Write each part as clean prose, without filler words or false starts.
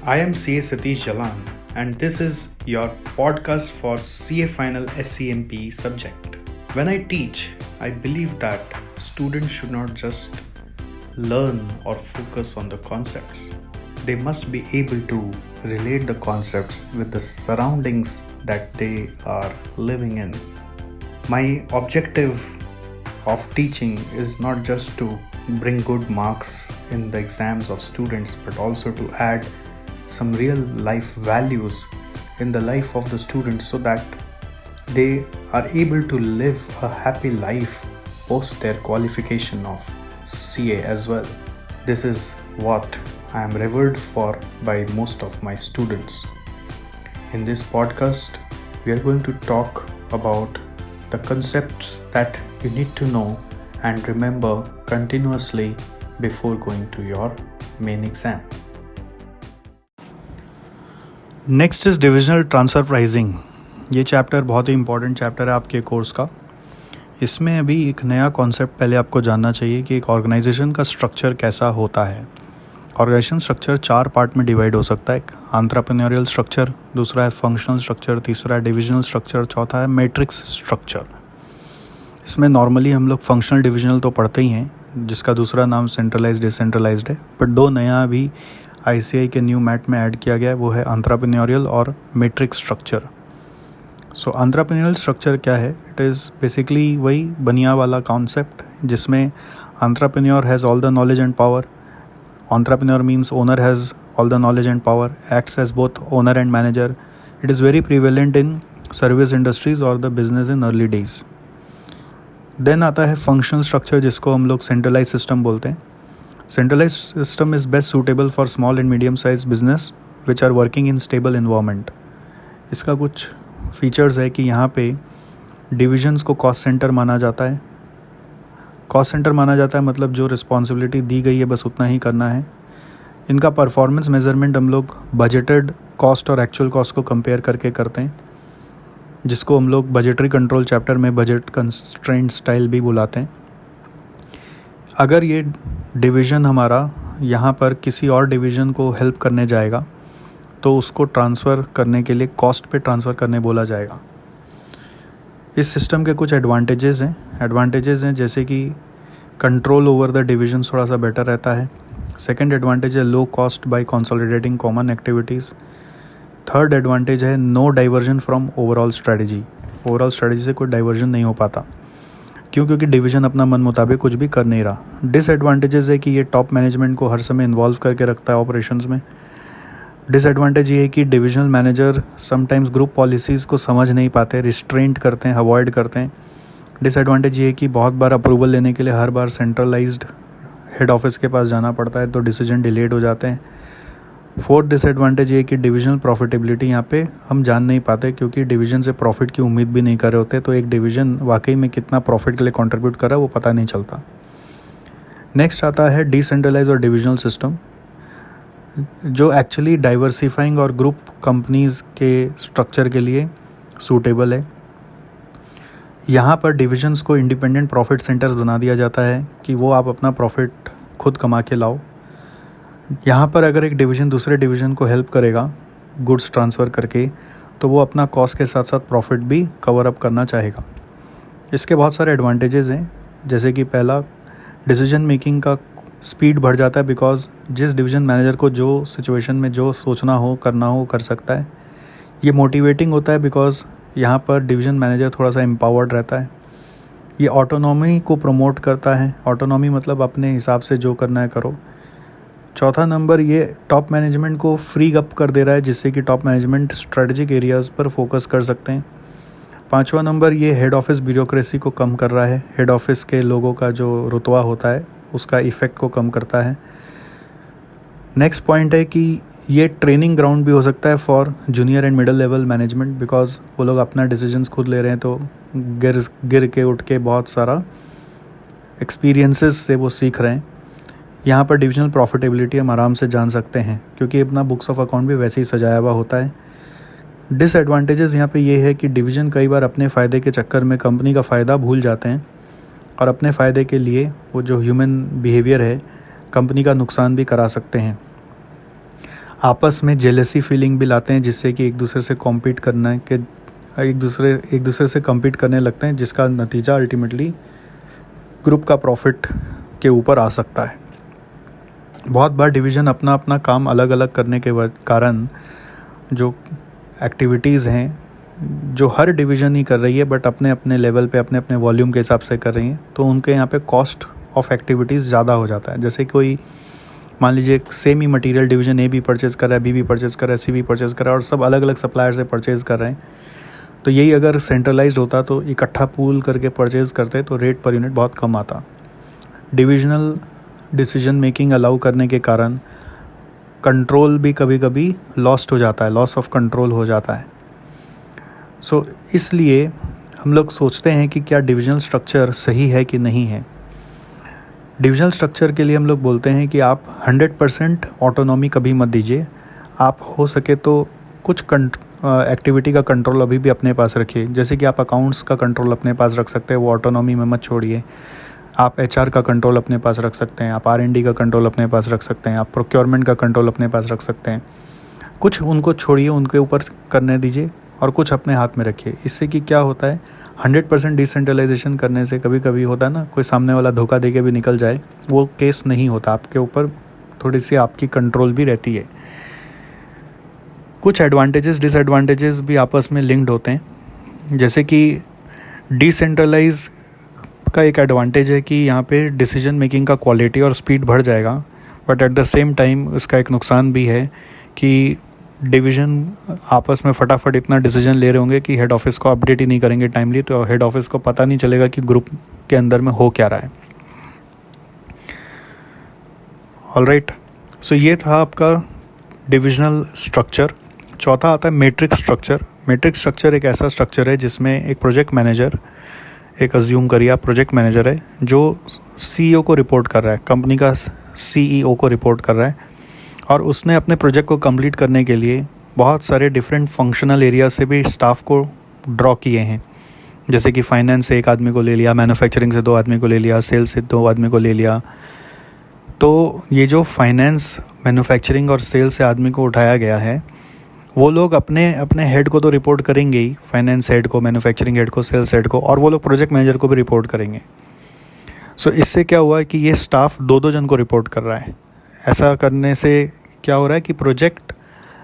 I am CA Satish Jalan, and this is your podcast for CA Final SCMP subject. When I teach, I believe that students should not just learn or focus on the concepts. They must be able to relate the concepts with the surroundings that they are living in. My objective of teaching is not just to bring good marks in the exams of students, but also to add some real life values in the life of the students so that they are able to live a happy life post their qualification of CA as well. This is what I am revered for by most of my students. In this podcast, we are going to talk about the concepts that you need to know and remember continuously before going to your main exam. Next is divisional transfer pricing. ये chapter बहुत ही important chapter है आपके course का। इसमें अभी एक नया concept पहले आपको जानना चाहिए कि एक ऑर्गेनाइजेशन का स्ट्रक्चर कैसा होता है। ऑर्गेनाइजेशन स्ट्रक्चर 4 पार्ट में डिवाइड हो सकता है। एक एंटरप्रेन्योरियल स्ट्रक्चर, दूसरा है फंक्शनल स्ट्रक्चर, तीसरा है डिविजनल स्ट्रक्चर, चौथा है मैट्रिक्स स्ट्रक्चर। इसमें नॉर्मली हम लोग फंक्शनल डिविजनल तो पढ़ते ही हैं, जिसका दूसरा नाम सेंट्रलाइज्ड डिसेंट्रलाइज्ड है, बट 2 नया भी ICAI के न्यू मैट में ऐड किया गया है, वो है एंटरप्रेन्योरियल और मैट्रिक्स स्ट्रक्चर। सो एंटरप्रेन्योरियल स्ट्रक्चर क्या है? इट इज़ बेसिकली वही बनिया वाला कॉन्सेप्ट जिसमें entrepreneur has all the knowledge and power. Entrepreneur means owner has all the knowledge and power, acts as both owner and manager. It is very prevalent in service industries और the business in early days. Then आता है functional structure, जिसको हम लोग centralise system बोलते हैं। Centralized system is best suitable for small and medium sized business which are working in stable environment. इसका कुछ फीचर्स है कि यहाँ पे डिविजन्स को कॉस्ट सेंटर माना जाता है। कॉस्ट सेंटर माना जाता है मतलब जो रिस्पॉन्सिबिलिटी दी गई है बस उतना ही करना है। इनका परफॉर्मेंस मेजरमेंट हम लोग बजटेड कॉस्ट और एक्चुअल कॉस्ट को कंपेयर करके करते हैं, जिसको हम लोग बजटरी कंट्रोल चैप्टर में बजट कंस्ट्रेंट स्टाइल भी बुलाते हैं। अगर ये डिवीज़न हमारा यहाँ पर किसी और डिवीज़न को हेल्प करने जाएगा तो उसको ट्रांसफ़र करने के लिए कॉस्ट पे ट्रांसफ़र करने बोला जाएगा। इस सिस्टम के कुछ एडवांटेजेस हैं जैसे कि कंट्रोल ओवर द डिवीज़न थोड़ा सा बेटर रहता है। सेकंड एडवांटेज है low cost by consolidating common activities. Third advantage है no diversion from overall strategy. Overall strategy से कोई डाइवर्जन नहीं हो पाता। क्योंकि डिवीज़न अपना मन मुताबिक कुछ भी कर नहीं रहा। डिसएडवांटेजेस है कि ये टॉप मैनेजमेंट को हर समय इन्वॉल्व करके रखता है ऑपरेशंस में। डिसएडवांटेज ये है कि divisional manager sometimes group policies को समझ नहीं पाते, रिस्ट्रेंट करते हैं, अवॉइड करते हैं। डिसएडवांटेज ये है कि बहुत बार अप्रूवल लेने के लिए हर बार सेंट्रलाइज्ड हेड ऑफिस के पास जाना पड़ता है, तो डिसीजन डिलेड हो जाते हैं। फोर्थ डिसएडवांटेज ये है कि डिविजनल प्रॉफिटेबिलिटी यहाँ पे हम जान नहीं पाते, क्योंकि डिवीज़न से प्रॉफिट की उम्मीद भी नहीं कर रहे होते, तो एक डिवीज़न वाकई में कितना प्रॉफिट के लिए कंट्रीब्यूट कर रहा है वो पता नहीं चलता। नेक्स्ट आता है डिसेंट्रलाइज और डिविजनल सिस्टम, जो एक्चुअली डाइवर्सिफाइंग और ग्रुप कंपनीज़ के स्ट्रक्चर के लिए सूटेबल है। यहाँ पर डिविजन्स को इंडिपेंडेंट प्रॉफिट सेंटर्स बना दिया जाता है कि वो आप अपना प्रॉफिट खुद कमा के लाओ। यहाँ पर अगर एक डिवीज़न दूसरे डिवीज़न को हेल्प करेगा गुड्स ट्रांसफ़र करके, तो वो अपना कॉस्ट के साथ साथ प्रॉफिट भी कवर अप करना चाहेगा। इसके बहुत सारे एडवांटेजेस हैं, जैसे कि पहला, डिसीजन मेकिंग का स्पीड बढ़ जाता है, बिकॉज जिस डिवीज़न मैनेजर को जो सिचुएशन में जो सोचना हो करना हो कर सकता है। ये मोटिवेटिंग होता है बिकॉज यहाँ पर डिवीज़न मैनेजर थोड़ा सा एम्पावर्ड रहता है। ये ऑटोनॉमी को प्रमोट करता है। ऑटोनॉमी मतलब अपने हिसाब से जो करना है करो। चौथा नंबर, ये टॉप मैनेजमेंट को फ्री अप कर दे रहा है, जिससे कि टॉप मैनेजमेंट स्ट्रेटजिक एरियाज़ पर फोकस कर सकते हैं। पांचवा नंबर, ये हेड ऑफिस ब्यूरोक्रेसी को कम कर रहा है। हेड ऑफिस के लोगों का जो रुतबा होता है उसका इफ़ेक्ट को कम करता है। नेक्स्ट पॉइंट है कि ये ट्रेनिंग ग्राउंड भी हो सकता है for junior and middle level management, because वो लोग अपना डिसीजंस खुद ले रहे हैं, तो गिर के उठ के बहुत सारा एक्सपीरियंसेस से वो सीख रहे हैं। यहाँ पर डिविजनल प्रॉफिटेबिलिटी हम आराम से जान सकते हैं, क्योंकि अपना बुक्स ऑफ अकाउंट भी वैसे ही सजाया हुआ होता है। डिसएडवांटेजेस यहाँ पे ये है कि डिवीज़न कई बार अपने फ़ायदे के चक्कर में कंपनी का फ़ायदा भूल जाते हैं और अपने फ़ायदे के लिए वो जो ह्यूमन बिहेवियर है कंपनी का नुकसान भी करा सकते हैं। आपस में जेलसी फीलिंग भी लाते हैं, जिससे कि एक दूसरे से कॉम्पीट करना के एक दूसरे से कम्पीट करने लगते हैं, जिसका नतीजा अल्टीमेटली ग्रुप का प्रॉफिट के ऊपर आ सकता है। बहुत बार डिवीज़न अपना अपना काम अलग अलग करने के कारण जो एक्टिविटीज़ हैं जो हर डिवीज़न ही कर रही है बट अपने अपने लेवल पे अपने अपने वॉल्यूम के हिसाब से कर रही हैं, तो उनके यहाँ पे कॉस्ट ऑफ एक्टिविटीज़ ज़्यादा हो जाता है। जैसे कोई मान लीजिए सेम ही मटेरियल डिवीज़न ए भी परचेज़ कर रहा है, बी भी परचेज़ कर रहा है, सी भी परचेज़ कर रहा है और सब अलग अलग सप्लायर से परचेज़ कर रहे हैं। तो यही अगर सेंट्रलाइज्ड होता तो इकट्ठा पूल करके परचेज़ करते तो रेट पर यूनिट बहुत कम आता। डिविजनल डिसीजन मेकिंग अलाउ करने के कारण कंट्रोल भी कभी कभी लॉस्ट हो जाता है, लॉस ऑफ कंट्रोल हो जाता है। सो इसलिए हम लोग सोचते हैं कि क्या डिविजनल स्ट्रक्चर सही है कि नहीं है। डिविजनल स्ट्रक्चर के लिए हम लोग बोलते हैं कि आप 100% ऑटोनॉमी कभी मत दीजिए। आप हो सके तो कुछ एक्टिविटी का कंट्रोल अभी भी अपने पास रखिए। जैसे कि आप अकाउंट्स का कंट्रोल अपने पास रख सकते हैं, वो ऑटोनॉमी में मत छोड़िए। आप HR का कंट्रोल अपने पास रख सकते हैं, आप R&D का कंट्रोल अपने पास रख सकते हैं, आप प्रोक्योरमेंट का कंट्रोल अपने पास रख सकते हैं। कुछ उनको छोड़िए, उनके ऊपर करने दीजिए और कुछ अपने हाथ में रखिए। इससे कि क्या होता है, 100% डिसेंट्रलाइजेशन करने से कभी कभी होता है ना, कोई सामने वाला धोखा दे के भी निकल जाए, वो केस नहीं होता। आपके ऊपर थोड़ी सी आपकी कंट्रोल भी रहती है। कुछ एडवांटेजेस डिसएडवांटेजेस भी आपस में लिंक्ड होते हैं। जैसे कि डिसेंट्रलाइज का एक एडवांटेज है कि यहाँ पे डिसीजन मेकिंग का क्वालिटी और स्पीड बढ़ जाएगा, but at the same time उसका एक नुकसान भी है कि डिवीज़न आपस में फटाफट इतना डिसीजन ले रहे होंगे कि हेड ऑफिस को अपडेट ही नहीं करेंगे टाइमली, तो हेड ऑफिस को पता नहीं चलेगा कि ग्रुप के अंदर में हो क्या रहा है। ऑलराइट, सो ये था आपका डिविजनल स्ट्रक्चर। चौथा आता है मैट्रिक्स स्ट्रक्चर। मैट्रिक्स स्ट्रक्चर एक ऐसा स्ट्रक्चर है जिसमें एक प्रोजेक्ट मैनेजर, एक अज्यूम करिए आप प्रोजेक्ट मैनेजर है जो CEO को रिपोर्ट कर रहा है, कंपनी का CEO को रिपोर्ट कर रहा है, और उसने अपने प्रोजेक्ट को कंप्लीट करने के लिए बहुत सारे डिफरेंट फंक्शनल एरिया से भी स्टाफ को ड्रॉ किए हैं। जैसे कि फाइनेंस से एक आदमी को ले लिया, मैन्युफैक्चरिंग से 2 आदमी को ले लिया, सेल्स से 2 आदमी को ले लिया। तो ये जो फाइनेंस, मैन्युफैक्चरिंग और सेल्स से आदमी को उठाया गया है, वो लोग अपने अपने हेड को तो रिपोर्ट करेंगे ही, फाइनेंस हेड को, मैन्युफैक्चरिंग हेड को, सेल्स हेड को, और वो लोग प्रोजेक्ट मैनेजर को भी रिपोर्ट करेंगे। सो इससे क्या हुआ है कि ये स्टाफ 2-2 जन को रिपोर्ट कर रहा है। ऐसा करने से क्या हो रहा है कि प्रोजेक्ट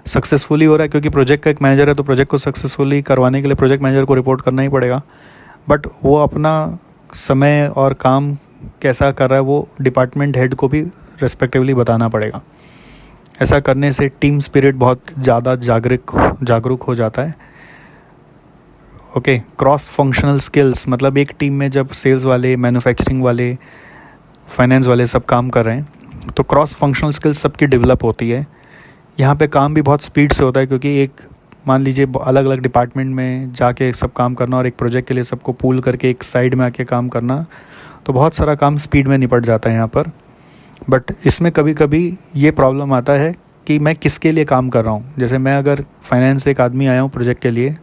सक्सेसफुली हो रहा है, क्योंकि प्रोजेक्ट का एक मैनेजर है तो प्रोजेक्ट को सक्सेसफुली करवाने के लिए प्रोजेक्ट मैनेजर को रिपोर्ट करना ही पड़ेगा, बट वो अपना समय और काम कैसा कर रहा है वो डिपार्टमेंट हेड को भी रेस्पेक्टिवली बताना पड़ेगा। ऐसा करने से टीम स्पिरिट बहुत ज़्यादा जागरूक हो जाता है। ओके, क्रॉस फंक्शनल स्किल्स, मतलब एक टीम में जब सेल्स वाले, मैन्युफैक्चरिंग वाले, फाइनेंस वाले सब काम कर रहे हैं तो क्रॉस फंक्शनल स्किल्स सबकी डेवलप होती है। यहाँ पे काम भी बहुत स्पीड से होता है, क्योंकि एक मान लीजिए अलग अलग डिपार्टमेंट में जाके सब काम करना और एक प्रोजेक्ट के लिए सबको पूल करके एक साइड में आके काम करना, तो बहुत सारा काम स्पीड में निपट जाता है यहाँ पर। बट इसमें कभी कभी ये प्रॉब्लम आता है कि मैं किसके लिए काम कर रहा हूँ। जैसे मैं अगर फाइनेंस से एक आदमी आया हूँ प्रोजेक्ट के लिए,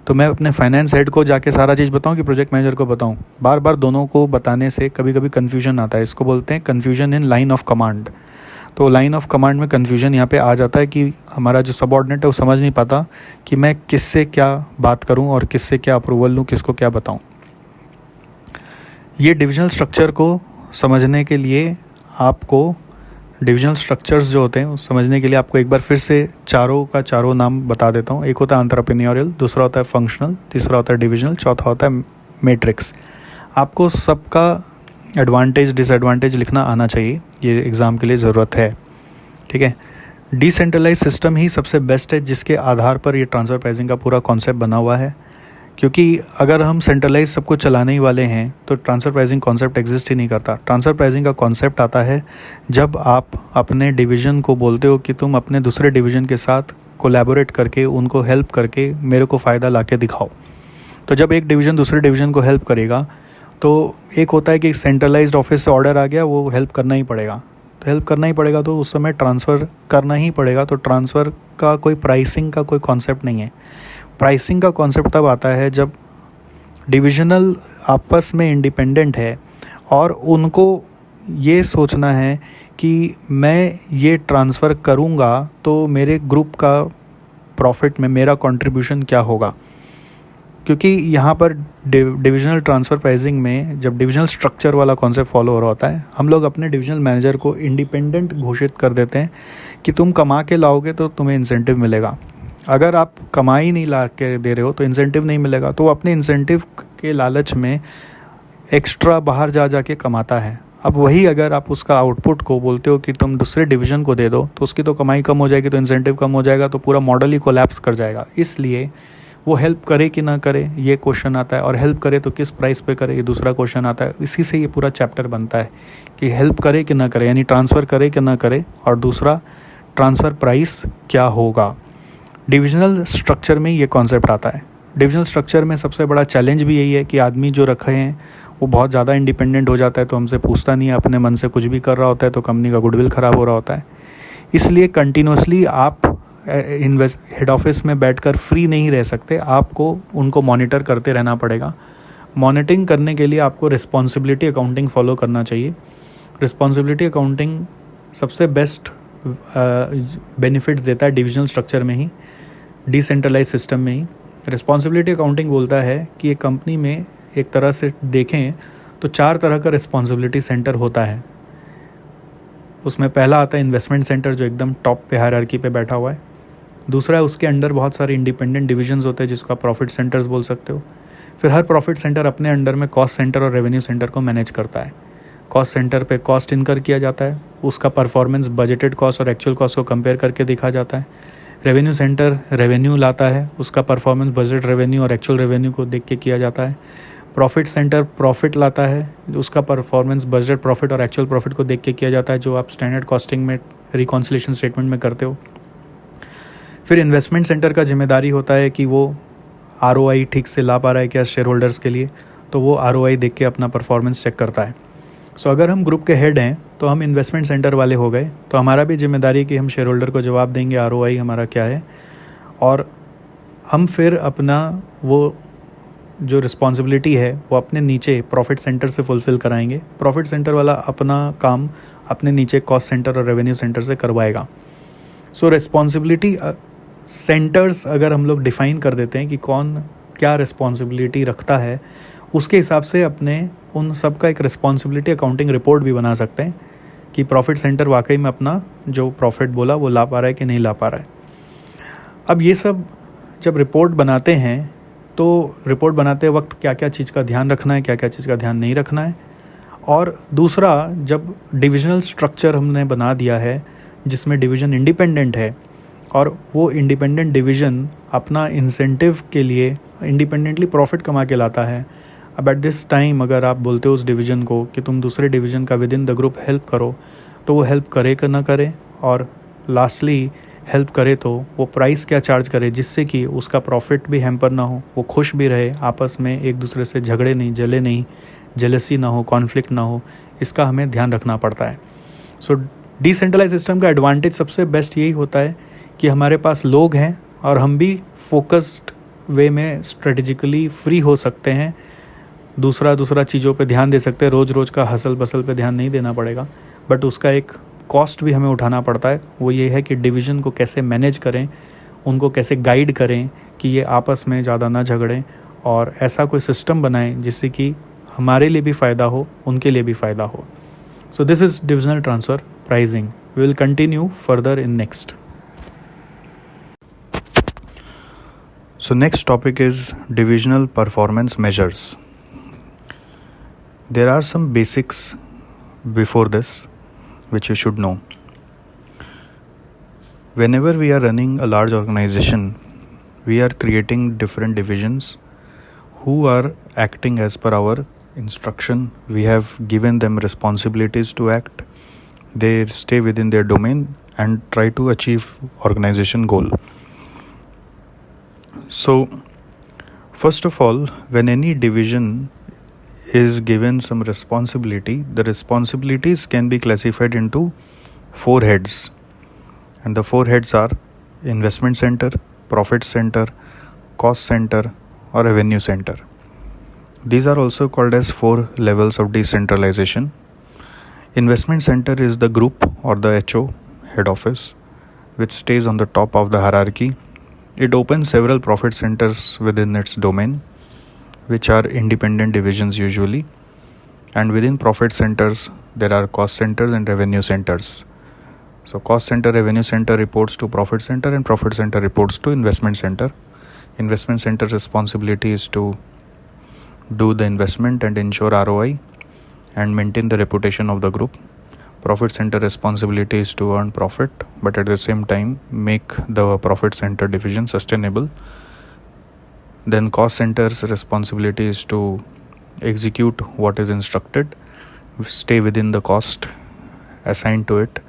तो मैं अपने फाइनेंस हेड को जाके सारा चीज़ बताऊँ कि प्रोजेक्ट मैनेजर को बताऊँ। बार बार दोनों को बताने से कभी कभी कन्फ्यूजन आता है। इसको बोलते हैं confusion in line of command. तो लाइन ऑफ कमांड में कन्फ्यूजन यहाँ पे आ जाता है कि हमारा जो सबऑर्डिनेट है वो समझ नहीं पाता कि मैं किससे क्या बात करूँ और किससे क्या अप्रूवल लूँ, किसको क्या बताऊँ। ये डिविजनल स्ट्रक्चर को समझने के लिए आपको, डिविजनल स्ट्रक्चर्स जो होते हैं वो समझने के लिए आपको एक बार फिर से चारों का चारों नाम बता देता हूँ। एक होता है एंटरप्रेन्योरियल, दूसरा होता है फंक्शनल, तीसरा होता है डिविजनल, चौथा होता है मैट्रिक्स। आपको सबका एडवांटेज डिसएडवांटेज लिखना आना चाहिए, ये एग्ज़ाम के लिए ज़रूरत है। ठीक है, डिसेंट्रलाइज सिस्टम ही सबसे बेस्ट है, जिसके आधार पर ये ट्रांसफ़र प्राइसिंग का पूरा कॉन्सेप्ट बना हुआ है। क्योंकि अगर हम सेंट्रलाइज सबको चलाने ही वाले हैं तो ट्रांसफ़र प्राइसिंग कॉन्सेप्ट एग्जिस्ट ही नहीं करता। ट्रांसफ़र प्राइसिंग का कॉन्सेप्ट आता है जब आप अपने डिवीज़न को बोलते हो कि तुम अपने दूसरे डिवीज़न के साथ कोलैबोरेट करके, उनको हेल्प करके मेरे को फ़ायदा ला के दिखाओ। तो जब एक डिवीज़न दूसरे डिवीज़न को हेल्प करेगा, तो एक होता है कि सेंट्रलाइज्ड ऑफिस से ऑर्डर आ गया, वो हेल्प करना ही पड़ेगा, तो हेल्प करना ही पड़ेगा, तो उस समय ट्रांसफ़र करना ही पड़ेगा। तो ट्रांसफ़र का कोई प्राइसिंग का कोई कॉन्सेप्ट नहीं है। प्राइसिंग का कॉन्सेप्ट तब आता है जब डिविजनल आपस में इंडिपेंडेंट है और उनको ये सोचना है कि मैं ये ट्रांसफ़र करूँगा तो मेरे ग्रुप का प्रॉफिट में मेरा कंट्रीब्यूशन क्या होगा। क्योंकि यहाँ पर डिविजनल ट्रांसफ़र प्राइसिंग में जब डिविजनल स्ट्रक्चर वाला कॉन्सेप्ट फॉलो हो रहा होता है, हम लोग अपने डिविजनल मैनेजर को इंडिपेंडेंट घोषित कर देते हैं कि तुम कमा के लाओगे तो तुम्हें इंसेंटिव मिलेगा, अगर आप कमाई नहीं ला के दे रहे हो तो इंसेंटिव नहीं मिलेगा। तो वो अपने इंसेंटिव के लालच में एक्स्ट्रा बाहर जा के कमाता है। अब वही अगर आप उसका आउटपुट को बोलते हो कि तुम दूसरे डिवीज़न को दे दो तो उसकी तो कमाई कम हो जाएगी, तो इंसेंटिव कम हो जाएगा, तो पूरा मॉडल ही कोलैप्स कर जाएगा। इसलिए वो हेल्प करे कि ना करे ये क्वेश्चन आता है, और हेल्प करे तो किस प्राइस पे करे ये दूसरा क्वेश्चन आता है। इसी से ये पूरा चैप्टर बनता है कि हेल्प करे कि ना करे, यानी ट्रांसफ़र करे कि ना करे, और दूसरा ट्रांसफ़र प्राइस क्या होगा। डिविजनल स्ट्रक्चर में ये कॉन्सेप्ट आता है। डिविजनल स्ट्रक्चर में सबसे बड़ा चैलेंज भी यही है कि आदमी जो रखे हैं वो बहुत ज़्यादा इंडिपेंडेंट हो जाता है, तो हमसे पूछता नहीं है, अपने मन से कुछ भी कर रहा होता है, तो कंपनी का गुडविल ख़राब हो रहा होता है। इसलिए कंटिन्यूसली आप हेड ऑफिस में बैठकर फ्री नहीं रह सकते, आपको उनको मॉनिटर करते रहना पड़ेगा। मॉनिटरिंग करने के लिए आपको रिस्पॉन्सिबिलिटी अकाउंटिंग फॉलो करना चाहिए। रिस्पॉन्सिबिलिटी अकाउंटिंग सबसे बेस्ट बेनिफिट्स देता है डिविजनल स्ट्रक्चर में ही, डिसेंट्रलाइज सिस्टम में ही। रिस्पॉन्सिबिलिटी अकाउंटिंग बोलता है कि एक कंपनी में एक तरह से देखें तो 4 तरह का रिस्पॉन्सिबिलिटी सेंटर होता है। उसमें पहला आता है इन्वेस्टमेंट सेंटर, जो एकदम टॉप पे हायरार्की पे बैठा हुआ है। दूसरा है उसके अंडर बहुत सारे इंडिपेंडेंट डिविजन्स होते हैं जिसको आप प्रॉफिट सेंटर्स बोल सकते हो। फिर हर प्रॉफिट सेंटर अपने अंडर में कॉस्ट सेंटर और रेवेन्यू सेंटर को मैनेज करता है। कॉस्ट सेंटर पे कॉस्ट इनकर किया जाता है, उसका परफॉर्मेंस बजटेड कॉस्ट और एक्चुअल कॉस्ट को कंपेयर करके देखा जाता है। रेवेन्यू सेंटर रेवेन्यू लाता है, उसका परफॉर्मेंस बजट रेवेन्यू और एक्चुअल रेवेन्यू को देख के किया जाता है। प्रॉफिट सेंटर प्रॉफिट लाता है, उसका परफॉर्मेंस बजट प्रॉफिट और एक्चुअल प्रॉफिट को देख के किया जाता है, जो आप स्टैंडर्ड कॉस्टिंग में रिकॉन्सिलेशन स्टेटमेंट में करते हो। फिर इन्वेस्टमेंट सेंटर का जिम्मेदारी होता है कि वो ROI ठीक से ला पा रहा है क्या शेयर होल्डर्स के लिए, तो वो ROI देख के अपना परफॉर्मेंस चेक करता है। सो अगर हम ग्रुप के हेड हैं तो हम इन्वेस्टमेंट सेंटर वाले हो गए, तो हमारा भी जिम्मेदारी है कि हम शेयर होल्डर को जवाब देंगे ROI हमारा क्या है, और हम फिर अपना वो जो रिस्पॉन्सिबिलिटी है वो अपने नीचे प्रॉफिट सेंटर से फुलफ़िल कराएंगे। प्रॉफिट सेंटर वाला अपना काम अपने नीचे कॉस्ट सेंटर और रेवेन्यू सेंटर से करवाएगा। सो रिस्पॉन्सिबिलिटी सेंटर्स अगर हम लोग डिफ़ाइन कर देते हैं कि कौन क्या रिस्पॉन्सिबिलिटी रखता है, उसके हिसाब से अपने उन सब का एक रिस्पॉन्सिबिलिटी अकाउंटिंग रिपोर्ट भी बना सकते हैं कि प्रॉफिट सेंटर वाकई में अपना जो प्रॉफिट बोला वो ला पा रहा है कि नहीं ला पा रहा है। अब ये सब जब रिपोर्ट बनाते हैं तो रिपोर्ट बनाते वक्त क्या क्या चीज़ का ध्यान रखना है, क्या क्या चीज़ का ध्यान नहीं रखना है। और दूसरा, जब डिविजनल स्ट्रक्चर हमने बना दिया है जिसमें डिवीज़न इंडिपेंडेंट है और वो इंडिपेंडेंट डिवीज़न अपना इंसेंटिव के लिए इंडिपेंडेंटली प्रॉफिट कमा के लाता है, अब एट दिस टाइम अगर आप बोलते हो उस डिवीज़न को कि तुम दूसरे डिवीज़न का with in the group help करो, तो वो हेल्प करे कि ना करे, और लास्टली हेल्प करे तो वो प्राइस क्या चार्ज करे जिससे कि उसका प्रॉफिट भी हैम्पर ना हो, वो खुश भी रहे, आपस में एक दूसरे से झगड़े नहीं, जले नहीं, जेलसी ना हो, कॉन्फ्लिक्ट ना हो, इसका हमें ध्यान रखना पड़ता है। सो डिसेंट्रलाइज सिस्टम का एडवांटेज सबसे बेस्ट यही होता है कि हमारे पास लोग हैं और हम भी फोकस्ड वे में स्ट्रेटेजिकली फ्री हो सकते हैं, दूसरा चीज़ों पे ध्यान दे सकते हैं, रोज़ का हसल बसल पे ध्यान नहीं देना पड़ेगा। बट उसका एक कॉस्ट भी हमें उठाना पड़ता है, वो ये है कि डिवीज़न को कैसे मैनेज करें, उनको कैसे गाइड करें कि ये आपस में ज़्यादा ना झगड़ें, और ऐसा कोई सिस्टम बनाएं जिससे कि हमारे लिए भी फ़ायदा हो, उनके लिए भी फ़ायदा हो। So this is divisional transfer pricing. We will continue further in next. So next topic is divisional performance measures. There are some basics before this which you should know. Whenever we are running a large organization, we are creating different divisions who are acting as per our instruction. We have given them responsibilities to act. They stay within their domain and try to achieve organization goal. So, first of all, when any division is given some responsibility, the responsibilities can be classified into 4 heads. And the 4 heads are investment center, profit center, cost center, or revenue center. These are also called as 4 levels of decentralization. Investment center is the group or the HO, head office, which stays on the top of the hierarchy. It opens several profit centers within its domain, which are independent divisions usually. And within profit centers, there are cost centers and revenue centers. So cost center, revenue center reports to profit center, and profit center reports to investment center. Investment center responsibility is to do the investment and ensure ROI and maintain the reputation of the group. Profit center responsibility is to earn profit, but at the same time make the profit center division sustainable. Then cost center's responsibility is to execute what is instructed, stay within the cost assigned to it,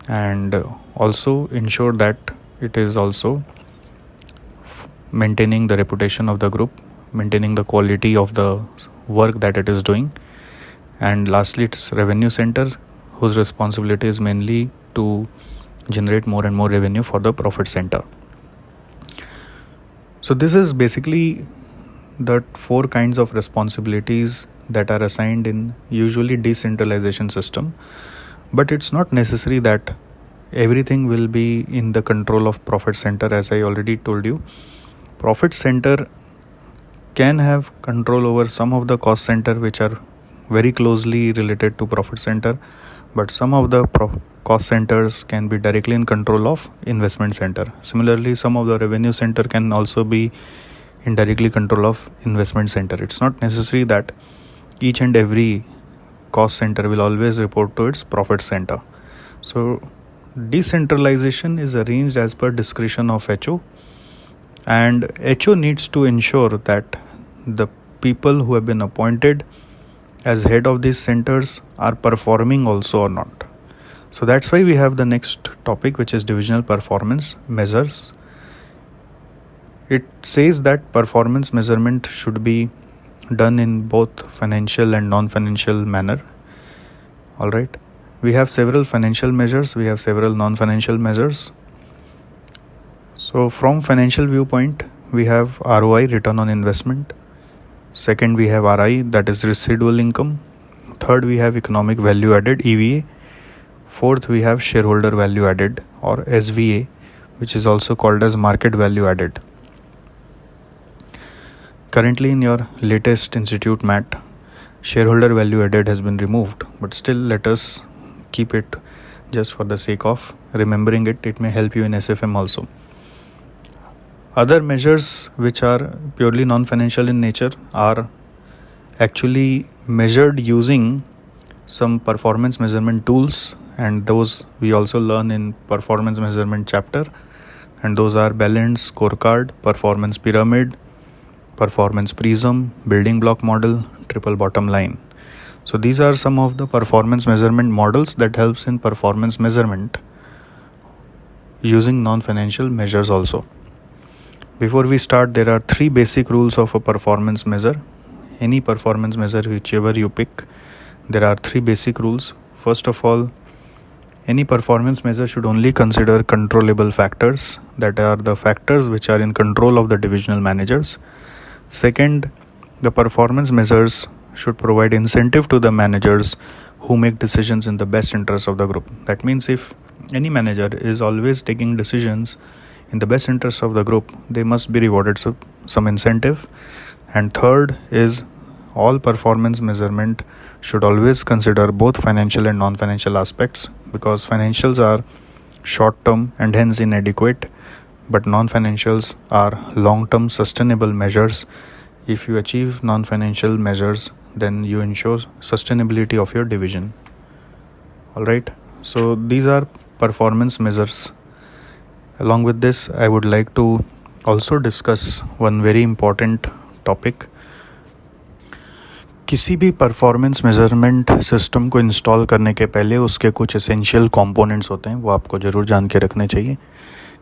and also ensure that it is also maintaining the reputation of the group, maintaining the quality of the work that it is doing. And lastly, it's revenue center, whose responsibility is mainly to generate more and more revenue for the profit center. So this is basically the 4 kinds of responsibilities that are assigned in usually decentralization system. But it's not necessary that everything will be in the control of profit center. As I already told you, profit center can have control over some of the cost center which are very closely related to profit center, but some of the cost centers can be directly in control of investment center. Similarly, some of the revenue center can also be indirectly control of investment center. It's not necessary that each and every cost center will always report to its profit center. So decentralization is arranged as per discretion of HO, and HO needs to ensure that the people who have been appointed as head of these centers are performing also or not. So that's why we have the next topic, which is divisional performance measures. It says that performance measurement should be done in both financial and non-financial manner. All right, we have several financial measures, we have several non-financial measures. So from financial viewpoint, we have ROI, return on investment. Second, we have RI, that is residual income. Third, we have economic value added, EVA. Fourth, we have shareholder value added, or SVA, which is also called as market value added. Currently in your latest institute MAT, shareholder value added has been removed, but still let us keep it just for the sake of remembering it. It may help you in SFM also. Other measures which are purely non-financial in nature are actually measured using some performance measurement tools, and those we also learn in performance measurement chapter, and those are balance scorecard, performance pyramid, performance prism, building block model, triple bottom line. So these are some of the performance measurement models that helps in performance measurement using non-financial measures also. Before we start, there are 3 basic rules of a performance measure. Any performance measure, whichever you pick, there are 3 basic rules. First of all, any performance measure should only consider controllable factors, that are the factors which are in control of the divisional managers. Second, the performance measures should provide incentive to the managers who make decisions in the best interest of the group. That means if any manager is always taking decisions in the best interest of the group, they must be rewarded some incentive. And third is all performance measurement should always consider both financial and non-financial aspects, because financials are short-term and hence inadequate, but non-financials are long-term sustainable measures. If you achieve non-financial measures, then you ensure sustainability of your division. All right, so these are performance measures. Along with this, I would like to also discuss one very important topic. किसी भी performance measurement system को install करने के पहले उसके कुछ essential components होते हैं, वो आपको ज़रूर जान के रखने चाहिए.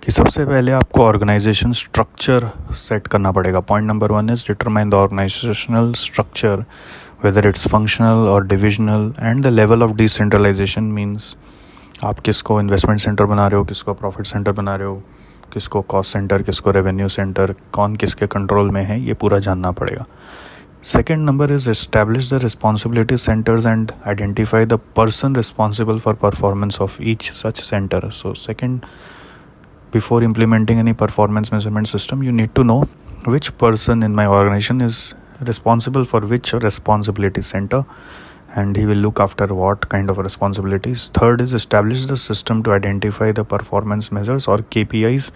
कि सबसे पहले आपको ऑर्गेनाइजेशन स्ट्रक्चर सेट करना पड़ेगा. Point number 1 is determine the organisational structure, whether it's functional और divisional, and the level of decentralisation. Means आप किसको इन्वेस्टमेंट सेंटर बना रहे हो, किसको प्रॉफिट सेंटर बना रहे हो, किसको कॉस्ट सेंटर, किसको रेवेन्यू सेंटर, कौन किसके कंट्रोल में है, ये पूरा जानना पड़ेगा. Second number is establish the responsibility centers and identify the person responsible for performance of each such center. So second, before implementing any performance measurement system, you need to know which person in my organization is responsible for which responsibility center, and he will look after what kind of responsibilities. Third is establish the system to identify the performance measures or KPIs,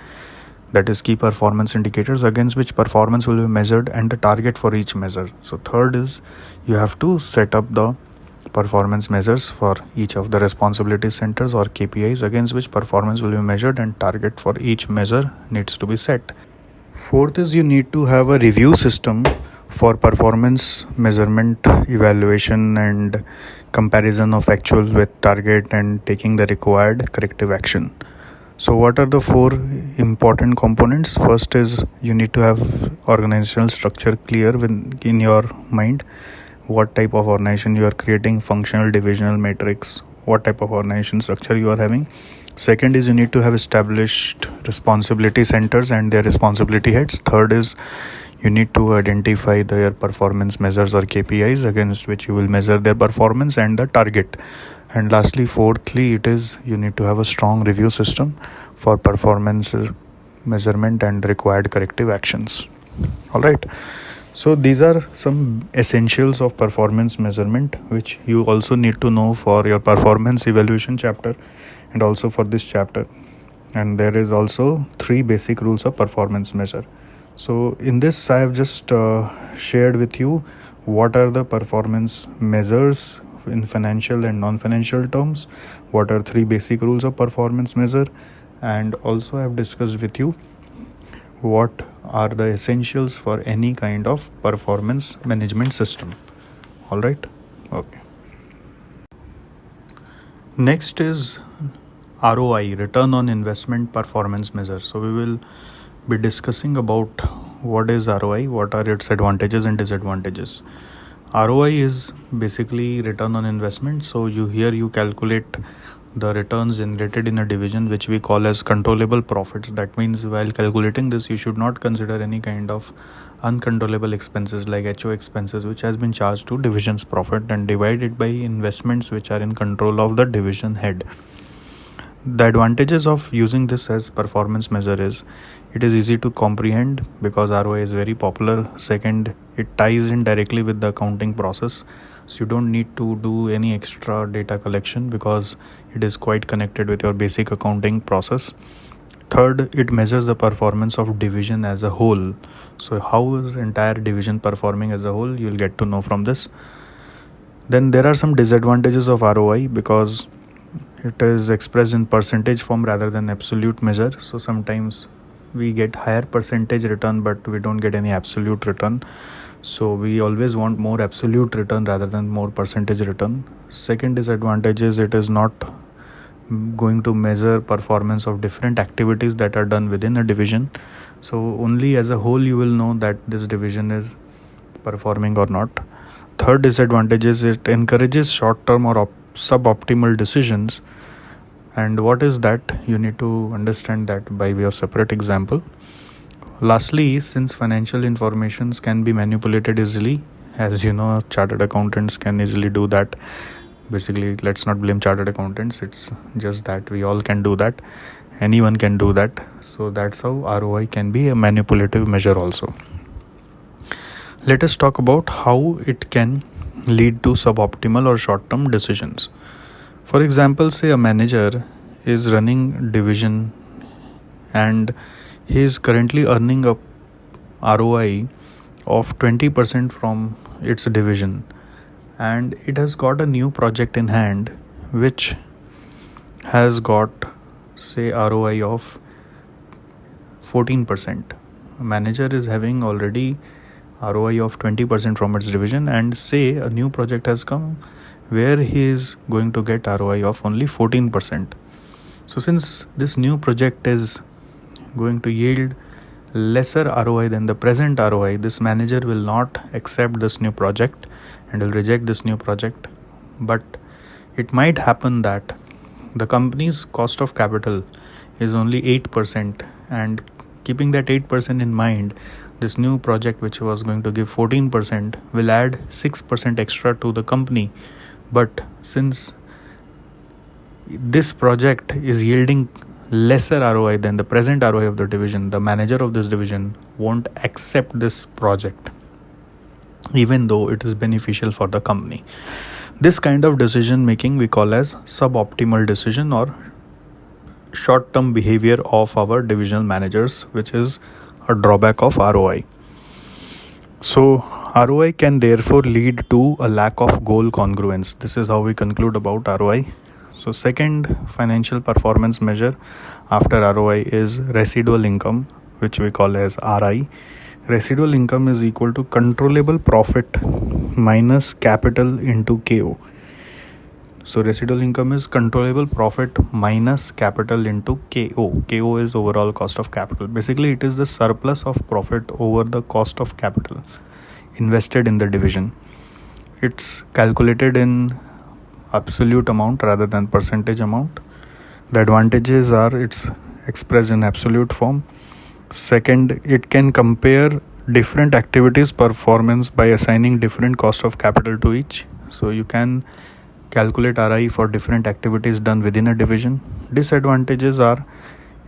that is key performance indicators, against which performance will be measured and the target for each measure. So third is you have to set up the performance measures for each of the responsibility centers or KPIs against which performance will be measured and target for each measure needs to be set. Fourth is you need to have a review system for performance measurement, evaluation and comparison of actual with target and taking the required corrective action. So what are the four important components? First is you need to have organizational structure clear in your mind. What type of organization you are creating, functional, divisional matrix, what type of organization structure you are having. Second is you need to have established responsibility centers and their responsibility heads. Third is you need to identify their performance measures or KPIs against which you will measure their performance and the target. And lastly, fourthly, it is you need to have a strong review system for performance measurement and required corrective actions. All right. So these are some essentials of performance measurement, which you also need to know for your performance evaluation chapter and also for this chapter. And there is also 3 basic rules of performance measure. So in this, I have just shared with you what are the performance measures in financial and non-financial terms, what are 3 basic rules of performance measure, and also I have discussed with you what are the essentials for any kind of performance management system. All right. Okay. Next is ROI, return on investment performance measure. So we will be discussing about what is ROI, what are its advantages and disadvantages. ROI is basically return on investment. So you calculate the returns generated in a division, which we call as controllable profits. That means while calculating this, you should not consider any kind of uncontrollable expenses like HO expenses, which has been charged to division's profit, and divide it by investments which are in control of the division head. The advantages of using this as performance measure is it is easy to comprehend because ROI is very popular. Second, it ties in directly with the accounting process, so you don't need to do any extra data collection because it is quite connected with your basic accounting process. Third, it measures the performance of division as a whole. So how is entire division performing as a whole, you'll get to know from this. Then there are some disadvantages of ROI because it is expressed in percentage form rather than absolute measure. So sometimes we get higher percentage return but we don't get any absolute return. So we always want more absolute return rather than more percentage return. Second disadvantage is it is not going to measure performance of different activities that are done within a division. So only as a whole you will know that this division is performing or not. Third disadvantage is it encourages short-term or suboptimal decisions. And what is that? You need to understand that by way of separate example. Lastly, since financial informations can be manipulated easily, as you know, chartered accountants can easily do that. Basically, let's not blame chartered accountants. It's just that we all can do that. Anyone can do that. So that's how ROI can be a manipulative measure also. Let us talk about how it can lead to suboptimal or short-term decisions. For example, say a manager is running division and he is currently earning a ROI of 20% from its division, and it has got a new project in hand which has got say ROI of 14%. A manager is having already ROI of 20% from its division, and say a new project has come where he is going to get ROI of only 14%. So since this new project is going to yield lesser ROI than the present ROI, this manager will not accept this new project and will reject this new project. But it might happen that the company's cost of capital is only 8%, and keeping that 8% in mind, this new project which was going to give 14% will add 6% extra to the company. But since this project is yielding lesser ROI than the present ROI of the division, the manager of this division won't accept this project even though it is beneficial for the company. This kind of decision making we call as suboptimal decision or short-term behavior of our divisional managers, which is a drawback of ROI. So ROI can therefore lead to a lack of goal congruence. This is how we conclude about ROI. So second financial performance measure after ROI is residual income, which we call as RI. Residual income is equal to controllable profit minus capital into KO. So residual income is controllable profit minus capital into KO. KO is overall cost of capital. Basically, it is the surplus of profit over the cost of capital invested in the division. It's calculated in absolute amount rather than percentage amount. The advantages are it's expressed in absolute form. Second, it can compare different activities performance by assigning different cost of capital to each. So you can calculate RI for different activities done within a division. Disadvantages are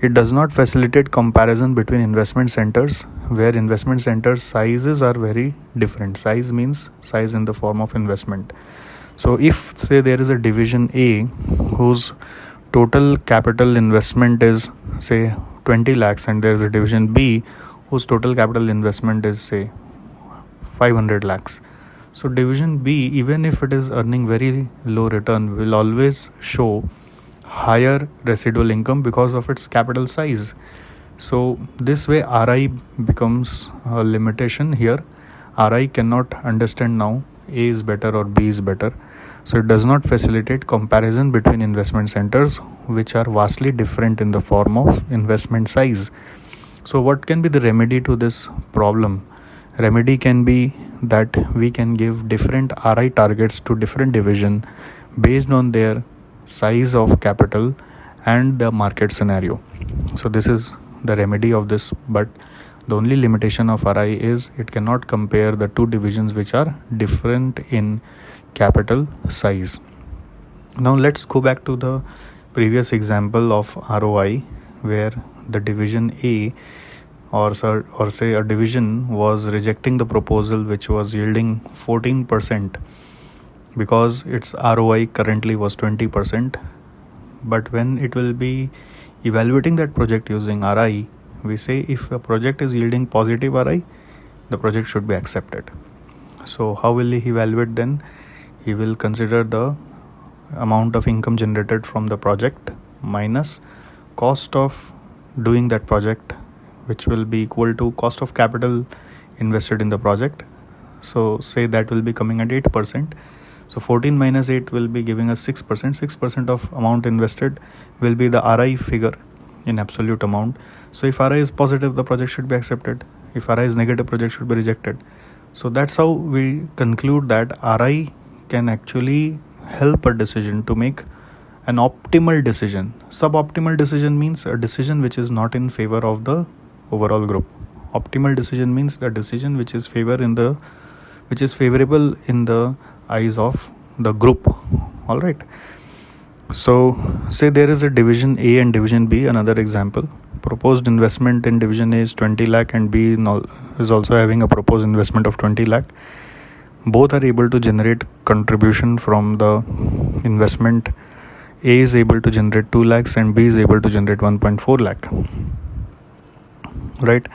it does not facilitate comparison between investment centers, where investment centers sizes are very different. Size means size in the form of investment. So if say there is a division A whose total capital investment is say 20 lakhs and there is a division B whose total capital investment is say 500 lakhs. So division B, even if it is earning very low return, will always show higher residual income because of its capital size. So this way RI becomes a limitation here. RI cannot understand now A is better or B is better. So it does not facilitate comparison between investment centers which are vastly different in the form of investment size. So what can be the remedy to this problem? Remedy can be that we can give different RI targets to different division based on their size of capital and the market scenario. So this is the remedy of this, but the only limitation of RI is it cannot compare the two divisions which are different in capital size. Now let's go back to the previous example of ROI where the division A or say a division was rejecting the proposal which was yielding 14% because its ROI currently was 20%. But when it will be evaluating that project using RI, we say if a project is yielding positive RI, the project should be accepted. So how will he evaluate then? He will consider the amount of income generated from the project minus cost of doing that project, which will be equal to cost of capital invested in the project. So say that will be coming at 8%. So 14 minus 8 will be giving us 6%. 6% of amount invested will be the RI figure in absolute amount. So if RI is positive, the project should be accepted. If RI is negative, project should be rejected. So that's how we conclude that RI can actually help a decision to make an optimal decision. Suboptimal decision means a decision which is not in favor of the overall group. Optimal decision means the decision which is favorable in the eyes of the group. All right. So say there is a division A and division B. Another example, proposed investment in division A is 20 lakh and B is also having a proposed investment of 20 lakh. Both are able to generate contribution from the investment. A is able to generate 2 lakhs and B is able to generate 1.4 lakh. Right.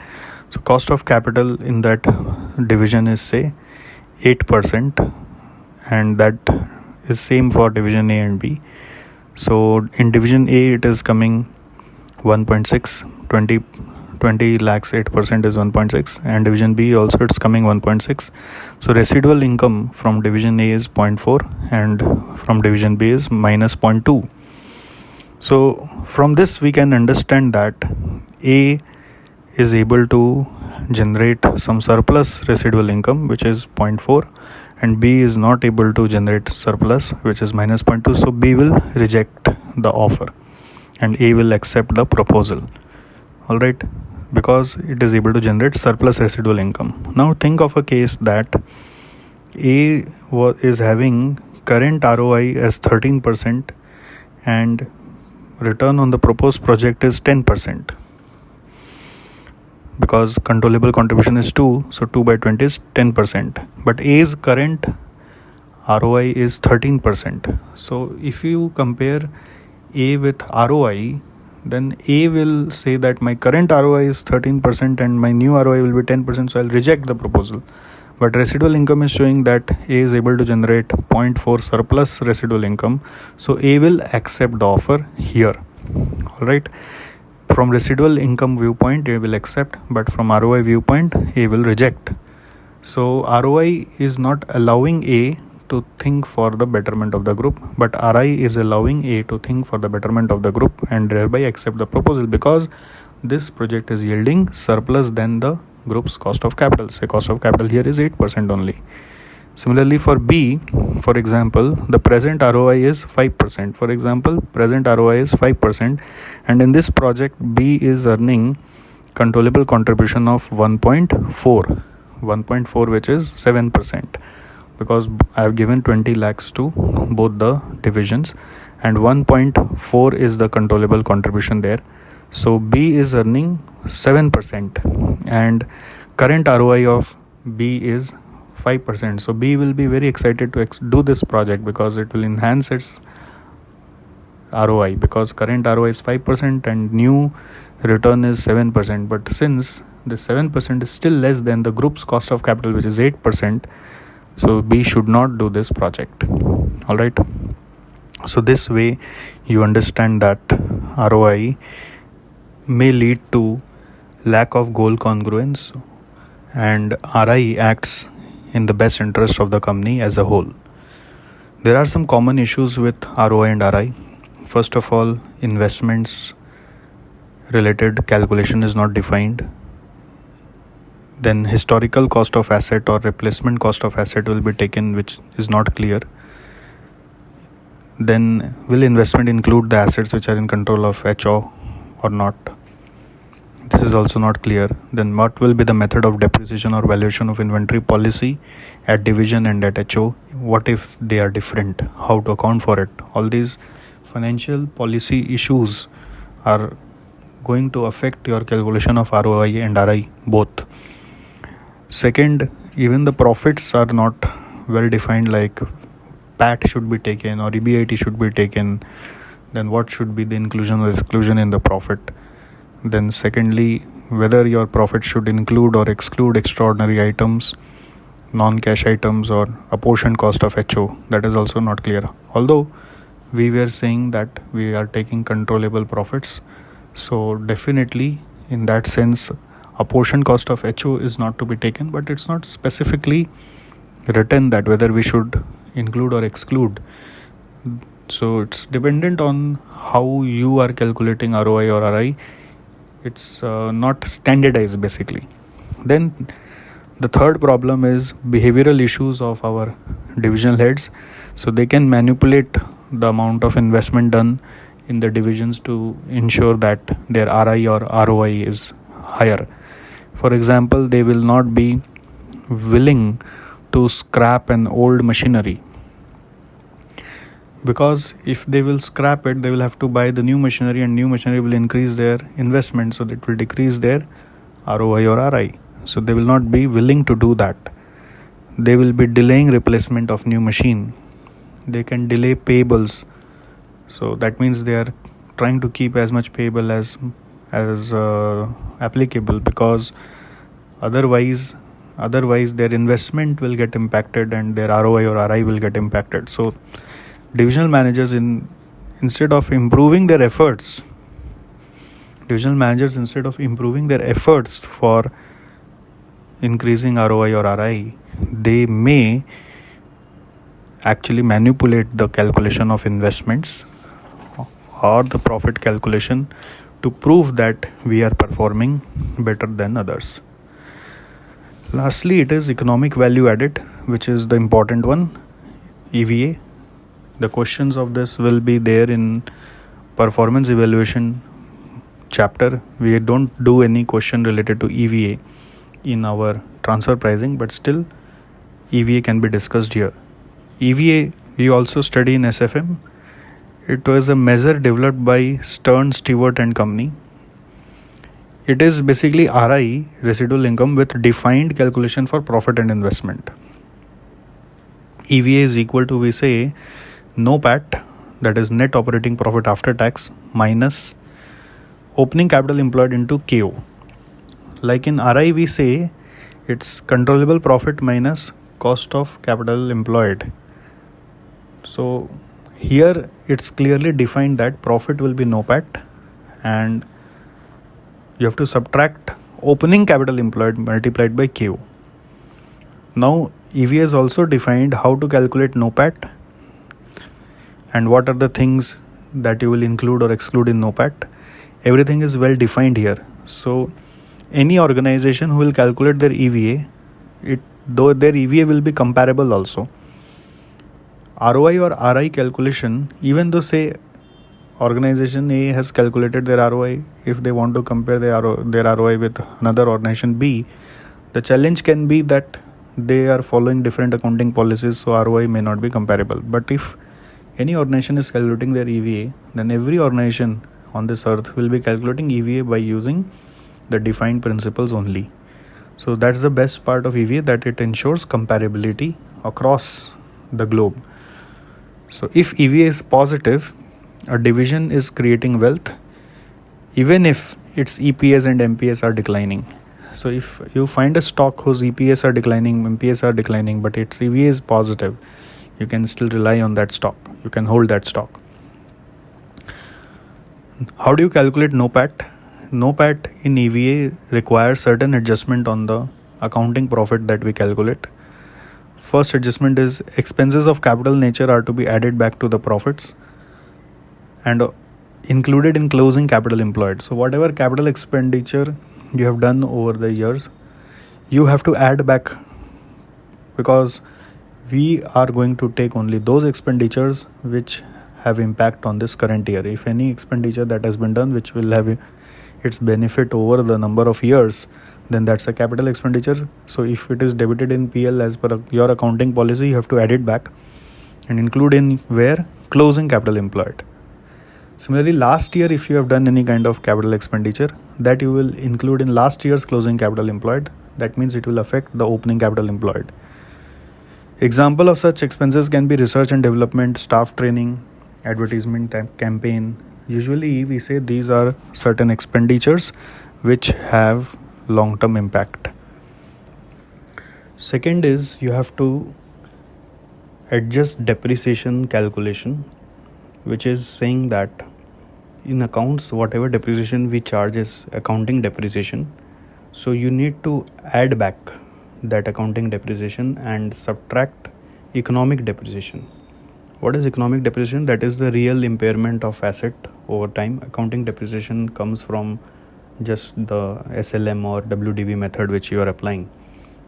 So cost of capital in that division is say 8%, and that is same for division A and B. So in division A it is coming 1.6, 20 lakhs, 8% is 1.6, and division B also it's coming 1.6. So residual income from division A is 0.4 and from division B is minus 0.2. So from this we can understand that A is able to generate some surplus residual income which is 0.4, and B is not able to generate surplus which is minus 0.2. So B will reject the offer and A will accept the proposal. All right. because it is able to generate surplus residual income. Now think of a case that A is having current ROI as 13% and return on the proposed project is 10%, because controllable contribution is 2, so 2 by 20 is 10%, but A's current ROI is 13%. So if you compare A with ROI, then A will say that my current ROI is 13% and my new ROI will be 10%, so I'll reject the proposal. But residual income is showing that A is able to generate 0.4 surplus residual income, so A will accept the offer here. Alright, from residual income viewpoint A will accept, but from ROI viewpoint A will reject. So ROI is not allowing A to think for the betterment of the group, but RI is allowing A to think for the betterment of the group and thereby accept the proposal, because this project is yielding surplus than the group's cost of capital. Say cost of capital here is 8% only. Similarly for B, for example, the present ROI is 5%. For example, present ROI is 5%, and in this project B is earning controllable contribution of 1.4, which is 7%, because I have given 20 lakhs to both the divisions and 1.4 is the controllable contribution there. So B is earning 7% and current ROI of B is 5%. So B will be very excited to do this project because it will enhance its ROI, because current ROI is 5% and new return is 7%. But since the 7% is still less than the group's cost of capital, which is 8%, so B should not do this project. Alright. So this way you understand that ROI may lead to lack of goal congruence and RI acts in the best interest of the company as a whole. There are some common issues with ROI and RI. First of all, investments related calculation is not defined. Then historical cost of asset or replacement cost of asset will be taken, which is not clear. Then will investment include the assets which are in control of HO or not? This is also not clear. Then what will be the method of depreciation or valuation of inventory policy at division and at HO? What if they are different? How to account for it? All these financial policy issues are going to affect your calculation of ROI and RI both. Second, even the profits are not well defined, like PAT should be taken or EBIT should be taken. Then what should be the inclusion or exclusion in the profit? Then secondly, whether your profit should include or exclude extraordinary items, non-cash items or apportioned cost of HO, that is also not clear. Although we were saying that we are taking controllable profits, so definitely in that sense apportioned cost of HO is not to be taken, but it's not specifically written that whether we should include or exclude. So it's dependent on how you are calculating ROI or RI. It's not standardized basically. Then the third problem is behavioral issues of our divisional heads. So they can manipulate the amount of investment done in the divisions to ensure that their RI or ROI is higher. For example, they will not be willing to scrap an old machinery, because if they will scrap it, they will have to buy the new machinery, and new machinery will increase their investment, so that will decrease their ROI or RI. So they will not be willing to do that. They will be delaying replacement of new machine. They can delay payables, so that means they are trying to keep as much payable as applicable, because otherwise their investment will get impacted and their ROI or RI will get impacted. So divisional managers instead of improving their efforts for increasing ROI or RI, they may actually manipulate the calculation of investments or the profit calculation to prove that we are performing better than others. Lastly, it is economic value added, which is the important one, EVA. The questions of this will be there in performance evaluation chapter. We don't do any question related to EVA in our transfer pricing, but still EVA can be discussed here. EVA we also study in SFM. It was a measure developed by Stern, Stewart and Company. It is basically RI, residual income, with defined calculation for profit and investment. EVA is equal to, we say, NOPAT, that is net operating profit after tax, minus opening capital employed into KO. Like in RI we say it's controllable profit minus cost of capital employed. So here it's clearly defined that profit will be NOPAT and you have to subtract opening capital employed multiplied by KO. Now EVA has also defined how to calculate NOPAT and what are the things that you will include or exclude in NOPAT. Everything is well defined here. So any organization who will calculate their EVA, though their EVA will be comparable also. ROI or RI calculation, even though say organization A has calculated their ROI, if they want to compare their ROI with another organization B, the challenge can be that they are following different accounting policies, so ROI may not be comparable. But if any organization is calculating their EVA, then every organization on this earth will be calculating EVA by using the defined principles only. So that's the best part of EVA, that it ensures comparability across the globe. So if EVA is positive, a division is creating wealth even if its EPS and MPS are declining. So if you find a stock whose EPS are declining, MPS are declining, but its EVA is positive, you can still rely on that stock. You can hold that stock. How do you calculate NOPAT? NOPAT in EVA requires certain adjustment on the accounting profit that we calculate. First adjustment is expenses of capital nature are to be added back to the profits and included in closing capital employed. So whatever capital expenditure you have done over the years, you have to add back, because we are going to take only those expenditures which have impact on this current year. If any expenditure that has been done which will have its benefit over the number of years, then that's a capital expenditure. So if it is debited in PL as per your accounting policy, you have to add it back and include in where? Closing capital employed. Similarly, last year if you have done any kind of capital expenditure, that you will include in last year's closing capital employed. That means it will affect the opening capital employed. Example of such expenses can be research and development, staff training, advertisement campaign. Usually we say these are certain expenditures which have long-term impact. Second is you have to adjust depreciation calculation, which is saying that in accounts whatever depreciation we charge is accounting depreciation. So you need to add back that accounting depreciation and subtract economic depreciation. What is economic depreciation? That is the real impairment of asset over time. Accounting depreciation comes from just the SLM or WDV method which you are applying.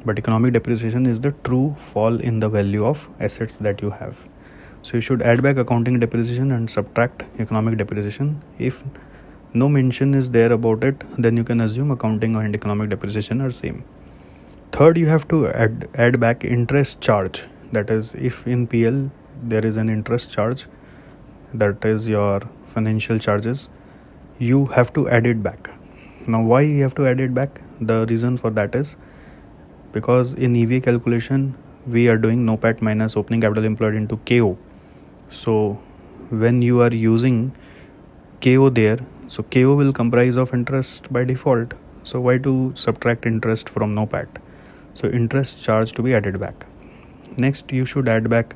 But economic depreciation is the true fall in the value of assets that you have. So you should add back accounting depreciation and subtract economic depreciation. If no mention is there about it, then you can assume accounting and economic depreciation are same. Third, you have to add back interest charge. That is, if in PL there is an interest charge, that is your financial charges, you have to add it back. Now why you have to add it back? The reason for that is because in EVA calculation we are doing NOPAT minus opening capital employed into KO. So when you are using KO there, so KO will comprise of interest by default. So why to subtract interest from NOPAT? So interest charge to be added back. Next, you should add back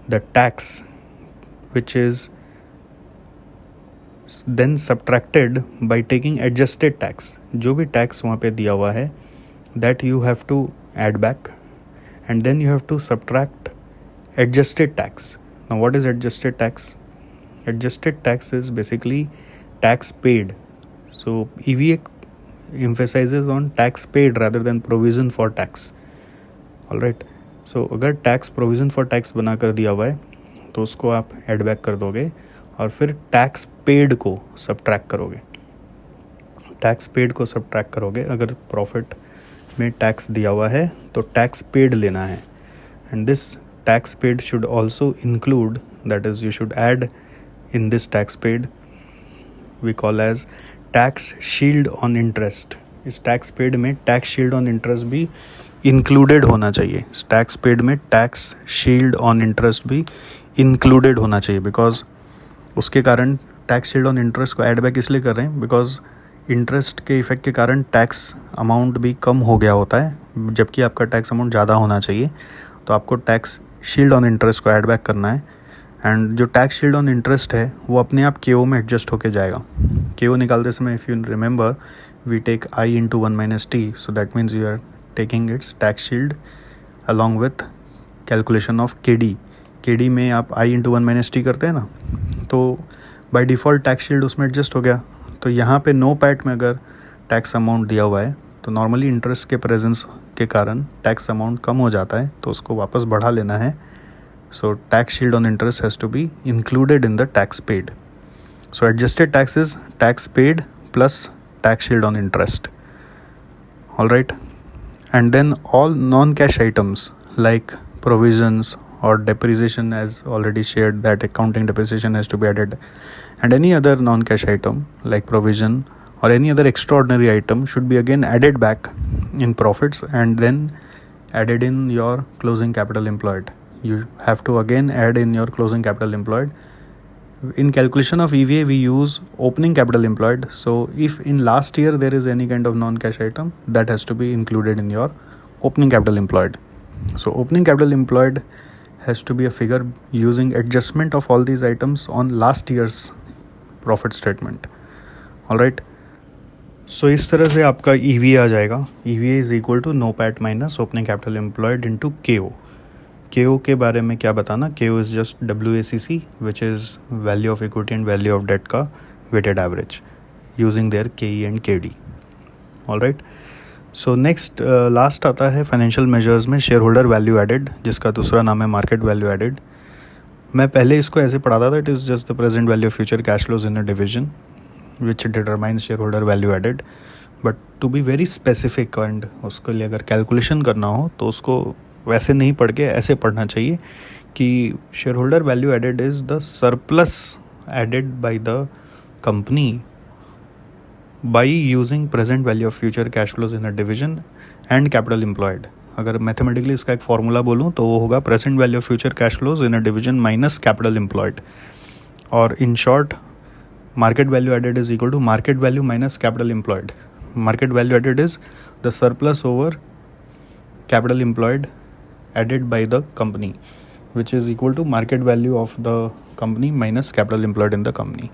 the tax, which is then subtracted by taking adjusted tax. जो भी tax वहाँ पे दिया हुआ है, that you have to add back, and then you have to subtract adjusted tax. Now what is adjusted tax? Adjusted tax is basically tax paid. So EVA emphasizes on tax paid rather than provision for tax. Alright. So अगर tax provision for tax बना कर दिया हुआ है तो उसको आप add back कर दोगे और फिर tax paid को subtract करोगे. टैक्स पेड को सब्ट्रैक्ट करोगे। अगर प्रॉफिट में टैक्स दिया हुआ है तो टैक्स पेड लेना है, and this tax paid should also include, that is you should add in this tax paid we call as tax shield on interest. इस टैक्स पेड में टैक्स शील्ड ऑन इंटरेस्ट भी included होना चाहिए। इस tax paid में tax shield on interest भी included होना चाहिए, बिकॉज उसके कारण टैक्स शील्ड ऑन इंटरेस्ट को ऐड बैक इसलिए कर रहे हैं बिकॉज इंटरेस्ट के इफेक्ट के कारण टैक्स अमाउंट भी कम हो गया होता है, जबकि आपका टैक्स अमाउंट ज़्यादा होना चाहिए। तो आपको टैक्स शील्ड ऑन इंटरेस्ट को ऐड बैक करना है, एंड जो टैक्स शील्ड ऑन इंटरेस्ट है वो अपने आप KO में एडजस्ट होके जाएगा। KO निकालते समय if you remember we take I into 1 minus t, so that means you are taking its tax shield along with calculation of KD में आप I into 1 minus t करते हैं ना, तो बाय डिफ़ॉल्ट टैक्स शील्ड उसमें adjust हो गया। तो यहाँ पे नो पैट में अगर टैक्स अमाउंट दिया हुआ है तो नॉर्मली इंटरेस्ट के प्रेजेंस के कारण टैक्स अमाउंट कम हो जाता है, तो उसको वापस बढ़ा लेना है। So tax shield on interest has to be included in the tax paid. So adjusted tax is tax paid plus tax shield on interest. All right, and then all non-cash items like provisions or depreciation, as already shared, that accounting depreciation has to be added, and any other non-cash item like provision or any other extraordinary item should be again added back in profits and then added in your closing capital employed. You have to again add in your closing capital employed. In calculation of EVA we use opening capital employed, so if in last year there is any kind of non-cash item, that has to be included in your opening capital employed. So opening capital employed has to be a figure using adjustment of all these items on last year's profit statement. All right, so इस तरह से आपका EVA आ जाएगा। EVA is equal to NOPAT minus opening capital employed into KO। KO के बारे में क्या बताना, KO is just WACC which is value of equity and value of debt का weighted average using their KE and KD। Alright, so next last आता है financial measures में shareholder value added, जिसका दूसरा नाम है मार्केट वैल्यू एडेड। मैं पहले इसको ऐसे पढ़ाता था, it is just the present value of future cash flows in a division which determines shareholder value added. But to be very specific and उसके लिए अगर कैलकुलेशन करना हो तो उसको वैसे नहीं पढ़ के ऐसे पढ़ना चाहिए कि shareholder value added is the surplus added by the company by using present value of future cash flows in a division and capital employed. अगर मैथमेटिकली इसका एक फॉर्मूला बोलूँ तो वो होगा present value of future cash flows in a division minus capital employed, और in short market value added is equal to market value minus capital employed. Market value added is the surplus over capital employed added by the company, which is equal to market value of the company minus capital employed in the company.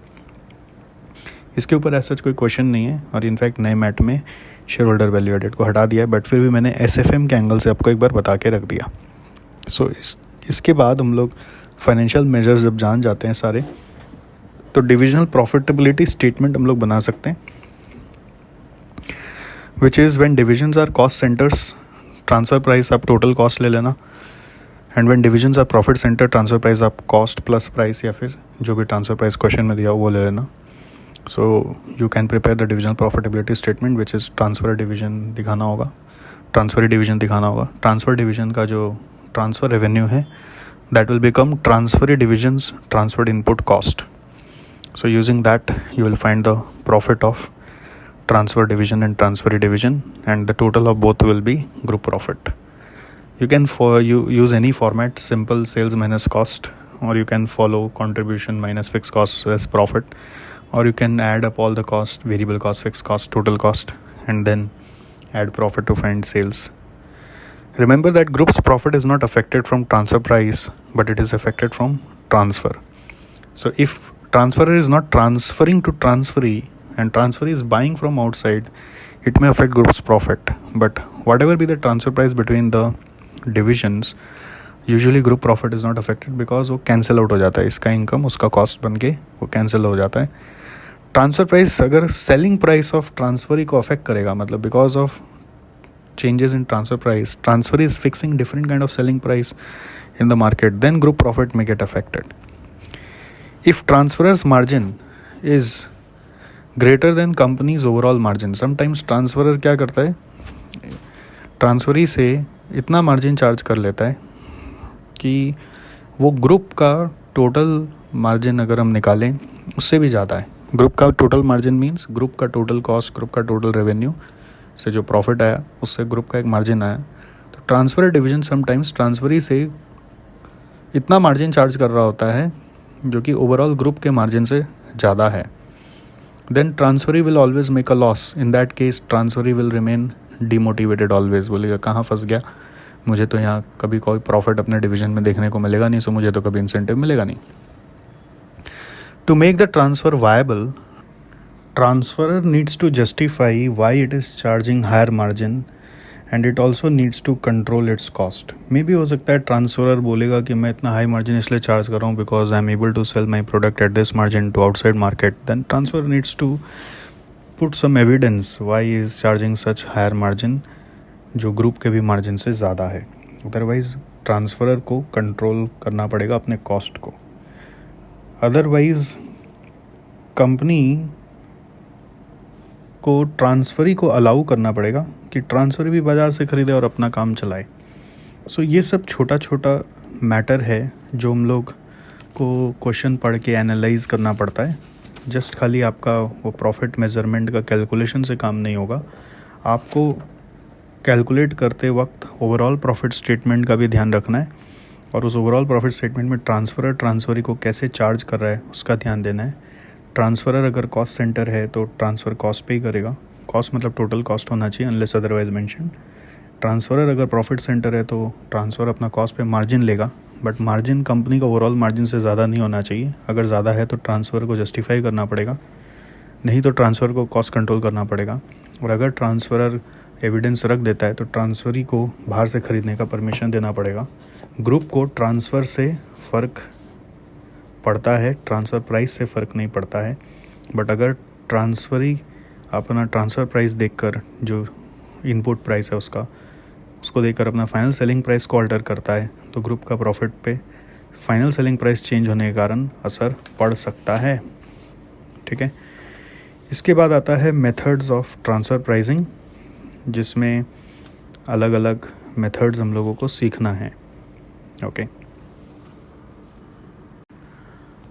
इसके ऊपर ऐसा कोई question नहीं है, और in fact नए mat में shareholder value added को हटा दिया है, बट फिर भी मैंने SFM के एंगल से आपको एक बार बता के रख दिया। सो इसके बाद हम लोग फाइनेंशियल मेजर्स जब जान जाते हैं सारे, तो डिविजनल प्रॉफिटेबिलिटी स्टेटमेंट हम लोग बना सकते हैं, which is when divisions are cost centres, transfer price आप टोटल कॉस्ट ले लेना, and when divisions are profit centre, transfer price आप कॉस्ट प्लस प्राइस या फिर जो भी ट्रांसफ़र प्राइस क्वेश्चन में दिया वो ले लेना। So you can prepare the divisional profitability statement which is transfer division दिखाना होगा, ट्रांसफ़र डिवीजन दिखाना होगा। ट्रांसफ़र डिवीजन का जो ट्रांसफ़र रेवेन्यू है that will become transfer divisions transferred input cost. So using that you will find the profit of transfer division and transferee division, and the total of both will be group profit. You can use any format, simple sales minus cost, or you can follow contribution minus fixed costs as profit, or you can add up all the cost, variable cost, fixed cost, total cost, and then add profit to find sales. Remember that group's profit is not affected from transfer price, but it is affected from transfer. So if transferor is not transferring to transferee and transferee is buying from outside, it may affect group's profit, but whatever be the transfer price between the divisions, usually group profit is not affected because वो cancel out हो जाता है, इसका income उसका cost बन के वो cancel हो जाता है। ट्रांसफ़र प्राइस अगर सेलिंग प्राइस ऑफ ट्रांसफरी को अफेक्ट करेगा, मतलब because of changes in transfer price, transfer is fixing different kind of selling price in the market, then group profit may get affected. If transferor's margin is greater than companies overall margin. Sometimes transferor क्या करता है, transferee से इतना margin charge कर लेता है कि वो ग्रुप का टोटल मार्जिन अगर हम निकालें उससे भी ज़्यादा है। ग्रुप का टोटल मार्जिन मीन्स ग्रुप का टोटल कॉस्ट, ग्रुप का टोटल रेवेन्यू से जो प्रॉफिट आया उससे ग्रुप का एक मार्जिन आया। तो ट्रांसफर डिवीजन समटाइम्स ट्रांसफरी से इतना मार्जिन चार्ज कर रहा होता है जो कि ओवरऑल ग्रुप के मार्जिन से ज़्यादा है। Then transferee will always make a loss. In that case transferee will remain demotivated always. बोलेगा कहाँ फंस गया, मुझे तो यहाँ कभी कोई प्रॉफिट अपने डिवीजन में देखने को मिलेगा नहीं, सो मुझे तो कभी इंसेंटिव मिलेगा नहीं। To make the transfer viable, transferor needs to justify why it is charging higher margin and it also needs to control its cost. मे भी हो सकता है ट्रांसफरर बोलेगा कि मैं इतना हाई मार्जिन इसलिए चार्ज कर रहा हूँ because I am able to sell my product at this margin to outside market. Then transfer needs to put some evidence why is charging such higher margin जो group के भी margin से ज़्यादा है। अदरवाइज़ ट्रांसफरर को control करना पड़ेगा अपने कॉस्ट को। अदरवाइज़ कंपनी को ट्रांसफरी को अलाउ करना पड़ेगा कि ट्रांसफरी भी बाज़ार से ख़रीदे और अपना काम चलाए। सो ये सब छोटा छोटा मैटर है जो हम लोग को क्वेश्चन पढ़ के एनालाइज करना पड़ता है। जस्ट खाली आपका वो प्रॉफिट मेज़रमेंट का कैलकुलेशन से काम नहीं होगा, आपको कैलकुलेट करते वक्त ओवरऑल प्रॉफिट स्टेटमेंट का भी ध्यान रखना है और उस ओवरऑल प्रॉफिट स्टेटमेंट में ट्रांसफरर ट्रांसफरी को कैसे चार्ज कर रहा है उसका ध्यान देना है। ट्रांसफरर अगर कॉस्ट सेंटर है तो ट्रांसफ़र कॉस्ट पे ही करेगा, कॉस्ट मतलब टोटल कॉस्ट होना चाहिए अनलेस अदरवाइज मेंशन। ट्रांसफरर अगर प्रॉफिट सेंटर है तो ट्रांसफ़र अपना कॉस्ट पे मार्जिन लेगा, बट मार्जिन कंपनी का ओवरऑल मार्जिन से ज़्यादा नहीं होना चाहिए। अगर ज़्यादा है तो ट्रांसफ़र को जस्टिफाई करना पड़ेगा, नहीं तो ट्रांसफ़र को कॉस्ट कंट्रोल करना पड़ेगा। और अगर ट्रांसफरर एविडेंस रख देता है तो ट्रांसफरी को बाहर से ख़रीदने का परमिशन देना पड़ेगा। ग्रुप को ट्रांसफ़र से फ़र्क पड़ता है, ट्रांसफ़र प्राइस से फ़र्क नहीं पड़ता है। बट अगर ट्रांसफरी अपना ट्रांसफ़र प्राइस देखकर जो इनपुट प्राइस है उसको देखकर अपना फाइनल सेलिंग प्राइस को अल्टर करता है तो ग्रुप का प्रॉफिट पे फाइनल सेलिंग प्राइस चेंज होने के कारण असर पड़ सकता है। ठीक है, इसके बाद आता है मेथड्स ऑफ ट्रांसफ़र प्राइसिंग, जिसमें अलग अलग मेथड्स हम लोगों को सीखना है। ओके,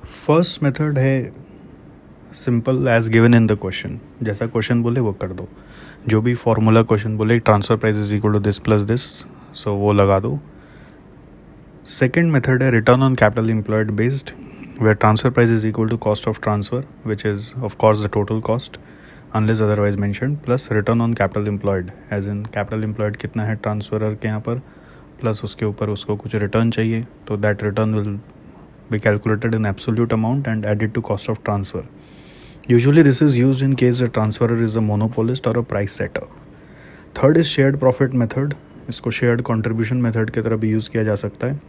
फर्स्ट मेथड है simple as given in the question. जैसा क्वेश्चन बोले वो कर दो, जो भी फॉर्मूला क्वेश्चन बोले transfer price is equal to this plus this, so वो लगा दो। सेकेंड मेथड है return on capital employed based, where transfer price is equal to cost of transfer which is of course the total cost unless otherwise mention, plus return on capital employed as in capital employed कितना है transferor के यहाँ पर, plus उसके ऊपर उसको कुछ return चाहिए तो that return will be calculated in absolute amount and added to cost of transfer. Usually this is used in case the transferor is a monopolist or a price setter. Third is shared profit method. इसको shared contribution method की तरह भी use किया जा सकता है,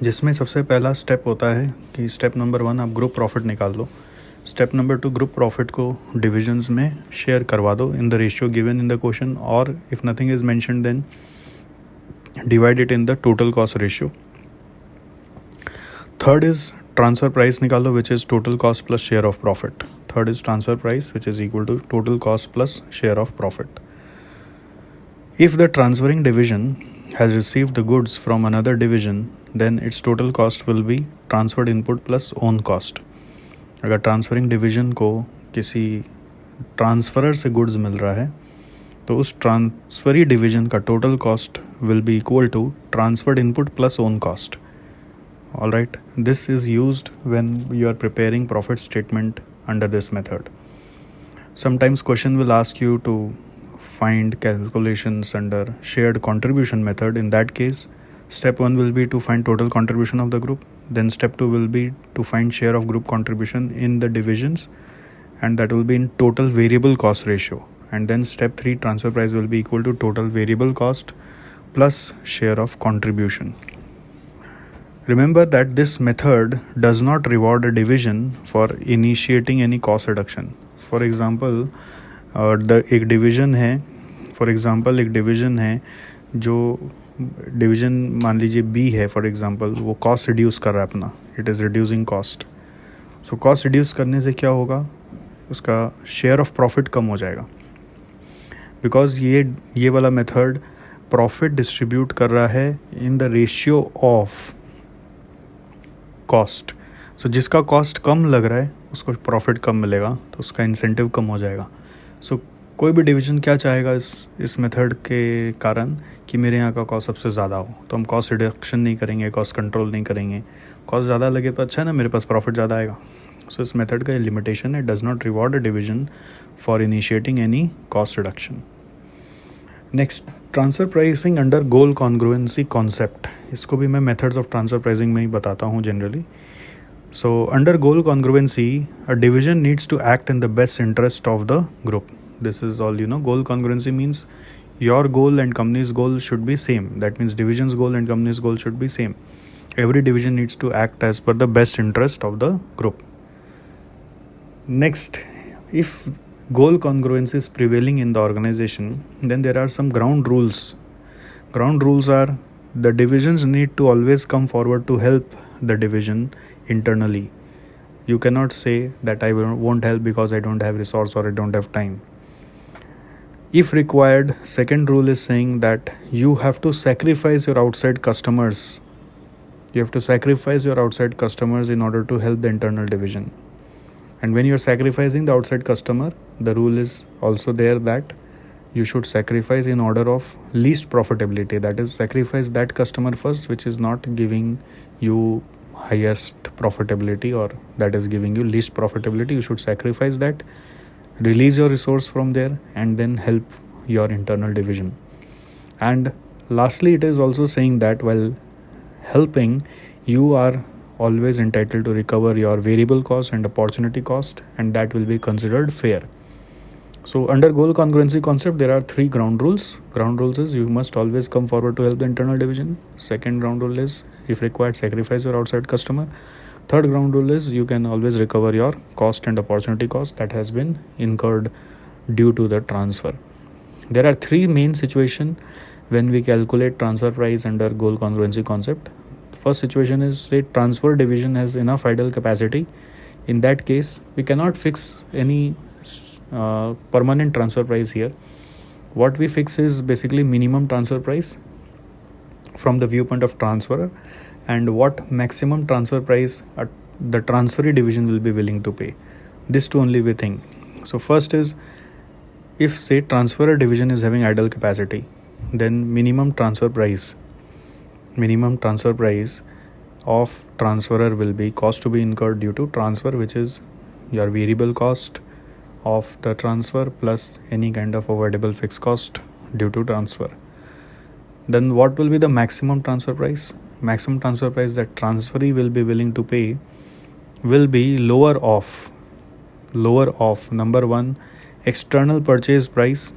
जिसमें सबसे पहला स्टेप होता है कि स्टेप नंबर 1 आप ग्रुप प्रॉफिट निकाल लो। स्टेप नंबर 2 ग्रुप प्रॉफिट को डिविजन्स में शेयर करवा दो in the ratio given in the question, और if nothing is mentioned then divide it in the total cost ratio. Third is transfer price निकालो which is total cost plus share of profit. Third is transfer price which is equal to total cost plus share of profit. If the transferring division has received the goods from another division, then its total cost will be transferred input plus own cost. अगर transferring division को किसी transferor से goods मिल रहा है तो उस transferee division का total cost will be equal to transferred input plus own cost. All right, this is used when you are preparing profit statement under this method. Sometimes question will ask you to find calculations under shared contribution method. In that case, step 1 will be to find total contribution of the group. Then step 2 will be to find share of group contribution in the divisions, and that will be in total variable cost ratio. And then step 3, transfer price will be equal to total variable cost plus share of contribution. Remember that this method does not reward a division for initiating any cost reduction. For example, एक division है जो division मान लीजिए B है for example, वो cost reduce कर रहा है अपना, it is reducing cost. So cost reduce करने से क्या होगा, उसका शेयर ऑफ प्रॉफिट कम हो जाएगा, बिकॉज ये वाला मेथड प्रॉफिट डिस्ट्रीब्यूट कर रहा है in the ratio of cost. So जिसका कॉस्ट कम लग रहा है उसको प्रॉफिट कम मिलेगा, तो उसका इंसेंटिव कम हो जाएगा. सो कोई भी डिवीज़न क्या चाहेगा इस मेथड के कारण कि मेरे यहाँ का कॉस्ट सबसे ज़्यादा हो, तो हम कॉस्ट रिडक्शन नहीं करेंगे, कॉस्ट कंट्रोल नहीं करेंगे. कॉस्ट ज़्यादा लगे तो अच्छा है ना, मेरे पास प्रॉफिट ज़्यादा आएगा. सो इस मेथड का लिमिटेशन है, does not reward a division for initiating any cost reduction. Next, transfer pricing under goal congruency concept. इसको भी मैं मेथड्स ऑफ ट्रांसफ़र प्राइसिंग में ही बताता हूँ generally. So under goal congruence a division needs to act in the best interest of the group. This is all you know. Goal congruency means your goal and company's goal should be same. That means division's goal and company's goal should be same. Every division needs to act as per the best interest of the group. Next, if goal congruency is prevailing in the organization, then there are some ground rules. Ground rules are the divisions need to always come forward to help the division internally. You cannot say that I won't help because I don't have resource or I don't have time. If required, second rule is saying that you have to sacrifice your outside customers. You have to sacrifice your outside customers in order to help the internal division. And when you are sacrificing the outside customer, the rule is also there that you should sacrifice in order of least profitability. That is, sacrifice that customer first which is not giving you highest profitability, or that is giving you least profitability. You should sacrifice that, release your resource from there, and then help your internal division. And lastly, it is also saying that while helping, you are always entitled to recover your variable cost and opportunity cost, and that will be considered fair. So under goal congruency concept, there are 3 ground rules. Ground rules is you must always come forward to help the internal division. Second ground rule is if required, sacrifice your outside customer. Third ground rule is you can always recover your cost and opportunity cost that has been incurred due to the transfer. There are 3 main situations when we calculate transfer price under goal congruency concept. First situation is, say transfer division has enough idle capacity. In that case, we cannot fix any permanent transfer price here. What we fix is basically minimum transfer price from the viewpoint of transferor, and what maximum transfer price the transferee division will be willing to pay. This two only we think. So first is, if say transferor division is having idle capacity, then minimum transfer price of transferor will be cost to be incurred due to transfer, which is your variable cost of the transfer plus any kind of avoidable fixed cost due to transfer. Then what will be the maximum transfer price? Maximum transfer price that transferee will be willing to pay will be lower of number 1 external purchase price.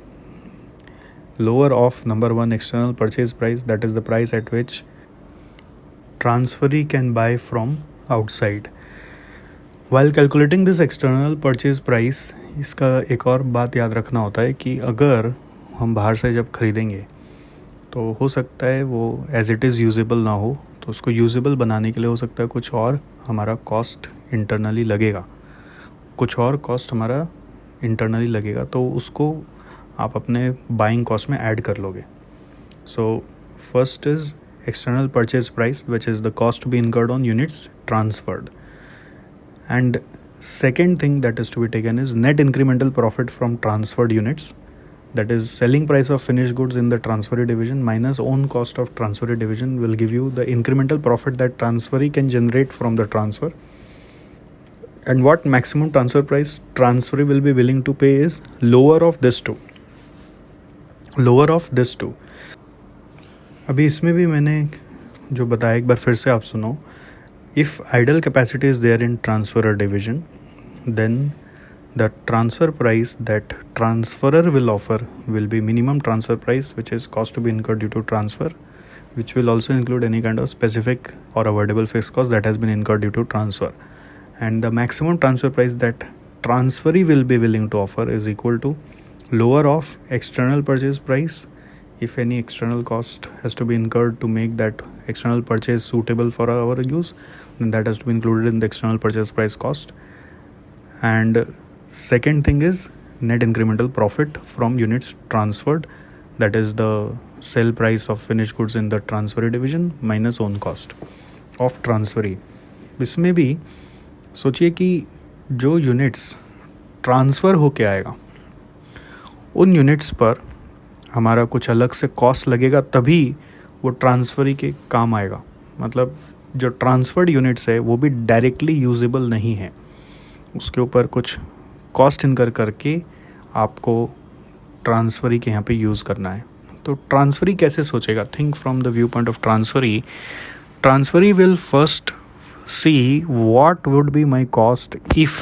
Lower of number 1 external purchase price, that is the price at which transferee can buy from outside. While calculating this external purchase price, इसका एक और बात याद रखना होता है कि अगर हम बाहर से जब खरीदेंगे तो हो सकता है वो एज इट इज़ यूजेबल ना हो, तो उसको यूजेबल बनाने के लिए हो सकता है कुछ और हमारा कॉस्ट इंटरनली लगेगा, तो उसको आप अपने बाइंग कॉस्ट में ऐड कर लोगे. So first is external purchase price, which is the cost to be incurred on units transferred. And second thing that is to be taken is net incremental profit from transferred units, that is selling price of finished goods in the transferee division minus own cost of transferee division will give you the incremental profit that transferee can generate from the transfer. And what maximum transfer price transferee will be willing to pay is lower of this two. अभी इसमें भी मैंने जो बताया एक बार फिर से आप सुनो. If idle capacity is there in transferor division, then the transfer price that transferor will offer will be minimum transfer price which is cost to be incurred due to transfer, which will also include any kind of specific or avoidable fixed cost that has been incurred due to transfer. And the maximum transfer price that transferee will be willing to offer is equal to lower of external purchase price. If any external cost has to be incurred to make that external purchase suitable for our use, then that has to be included in the external purchase price cost. And Second thing is net incremental profit from units transferred, that is the sale price of finished goods in the transferee division minus own cost of transferee. इसमें भी सोचिए कि जो units transfer होके आएगा उन units पर हमारा कुछ अलग से कॉस्ट लगेगा, तभी वो ट्रांसफरी के काम आएगा. मतलब जो ट्रांसफर्ड यूनिट्स है वो भी डायरेक्टली यूजेबल नहीं है, उसके ऊपर कुछ कॉस्ट इनकर करके आपको ट्रांसफरी के यहाँ पे यूज़ करना है. तो ट्रांसफरी कैसे सोचेगा? Think from the view point of transferee. Transferee will first see what would be my cost if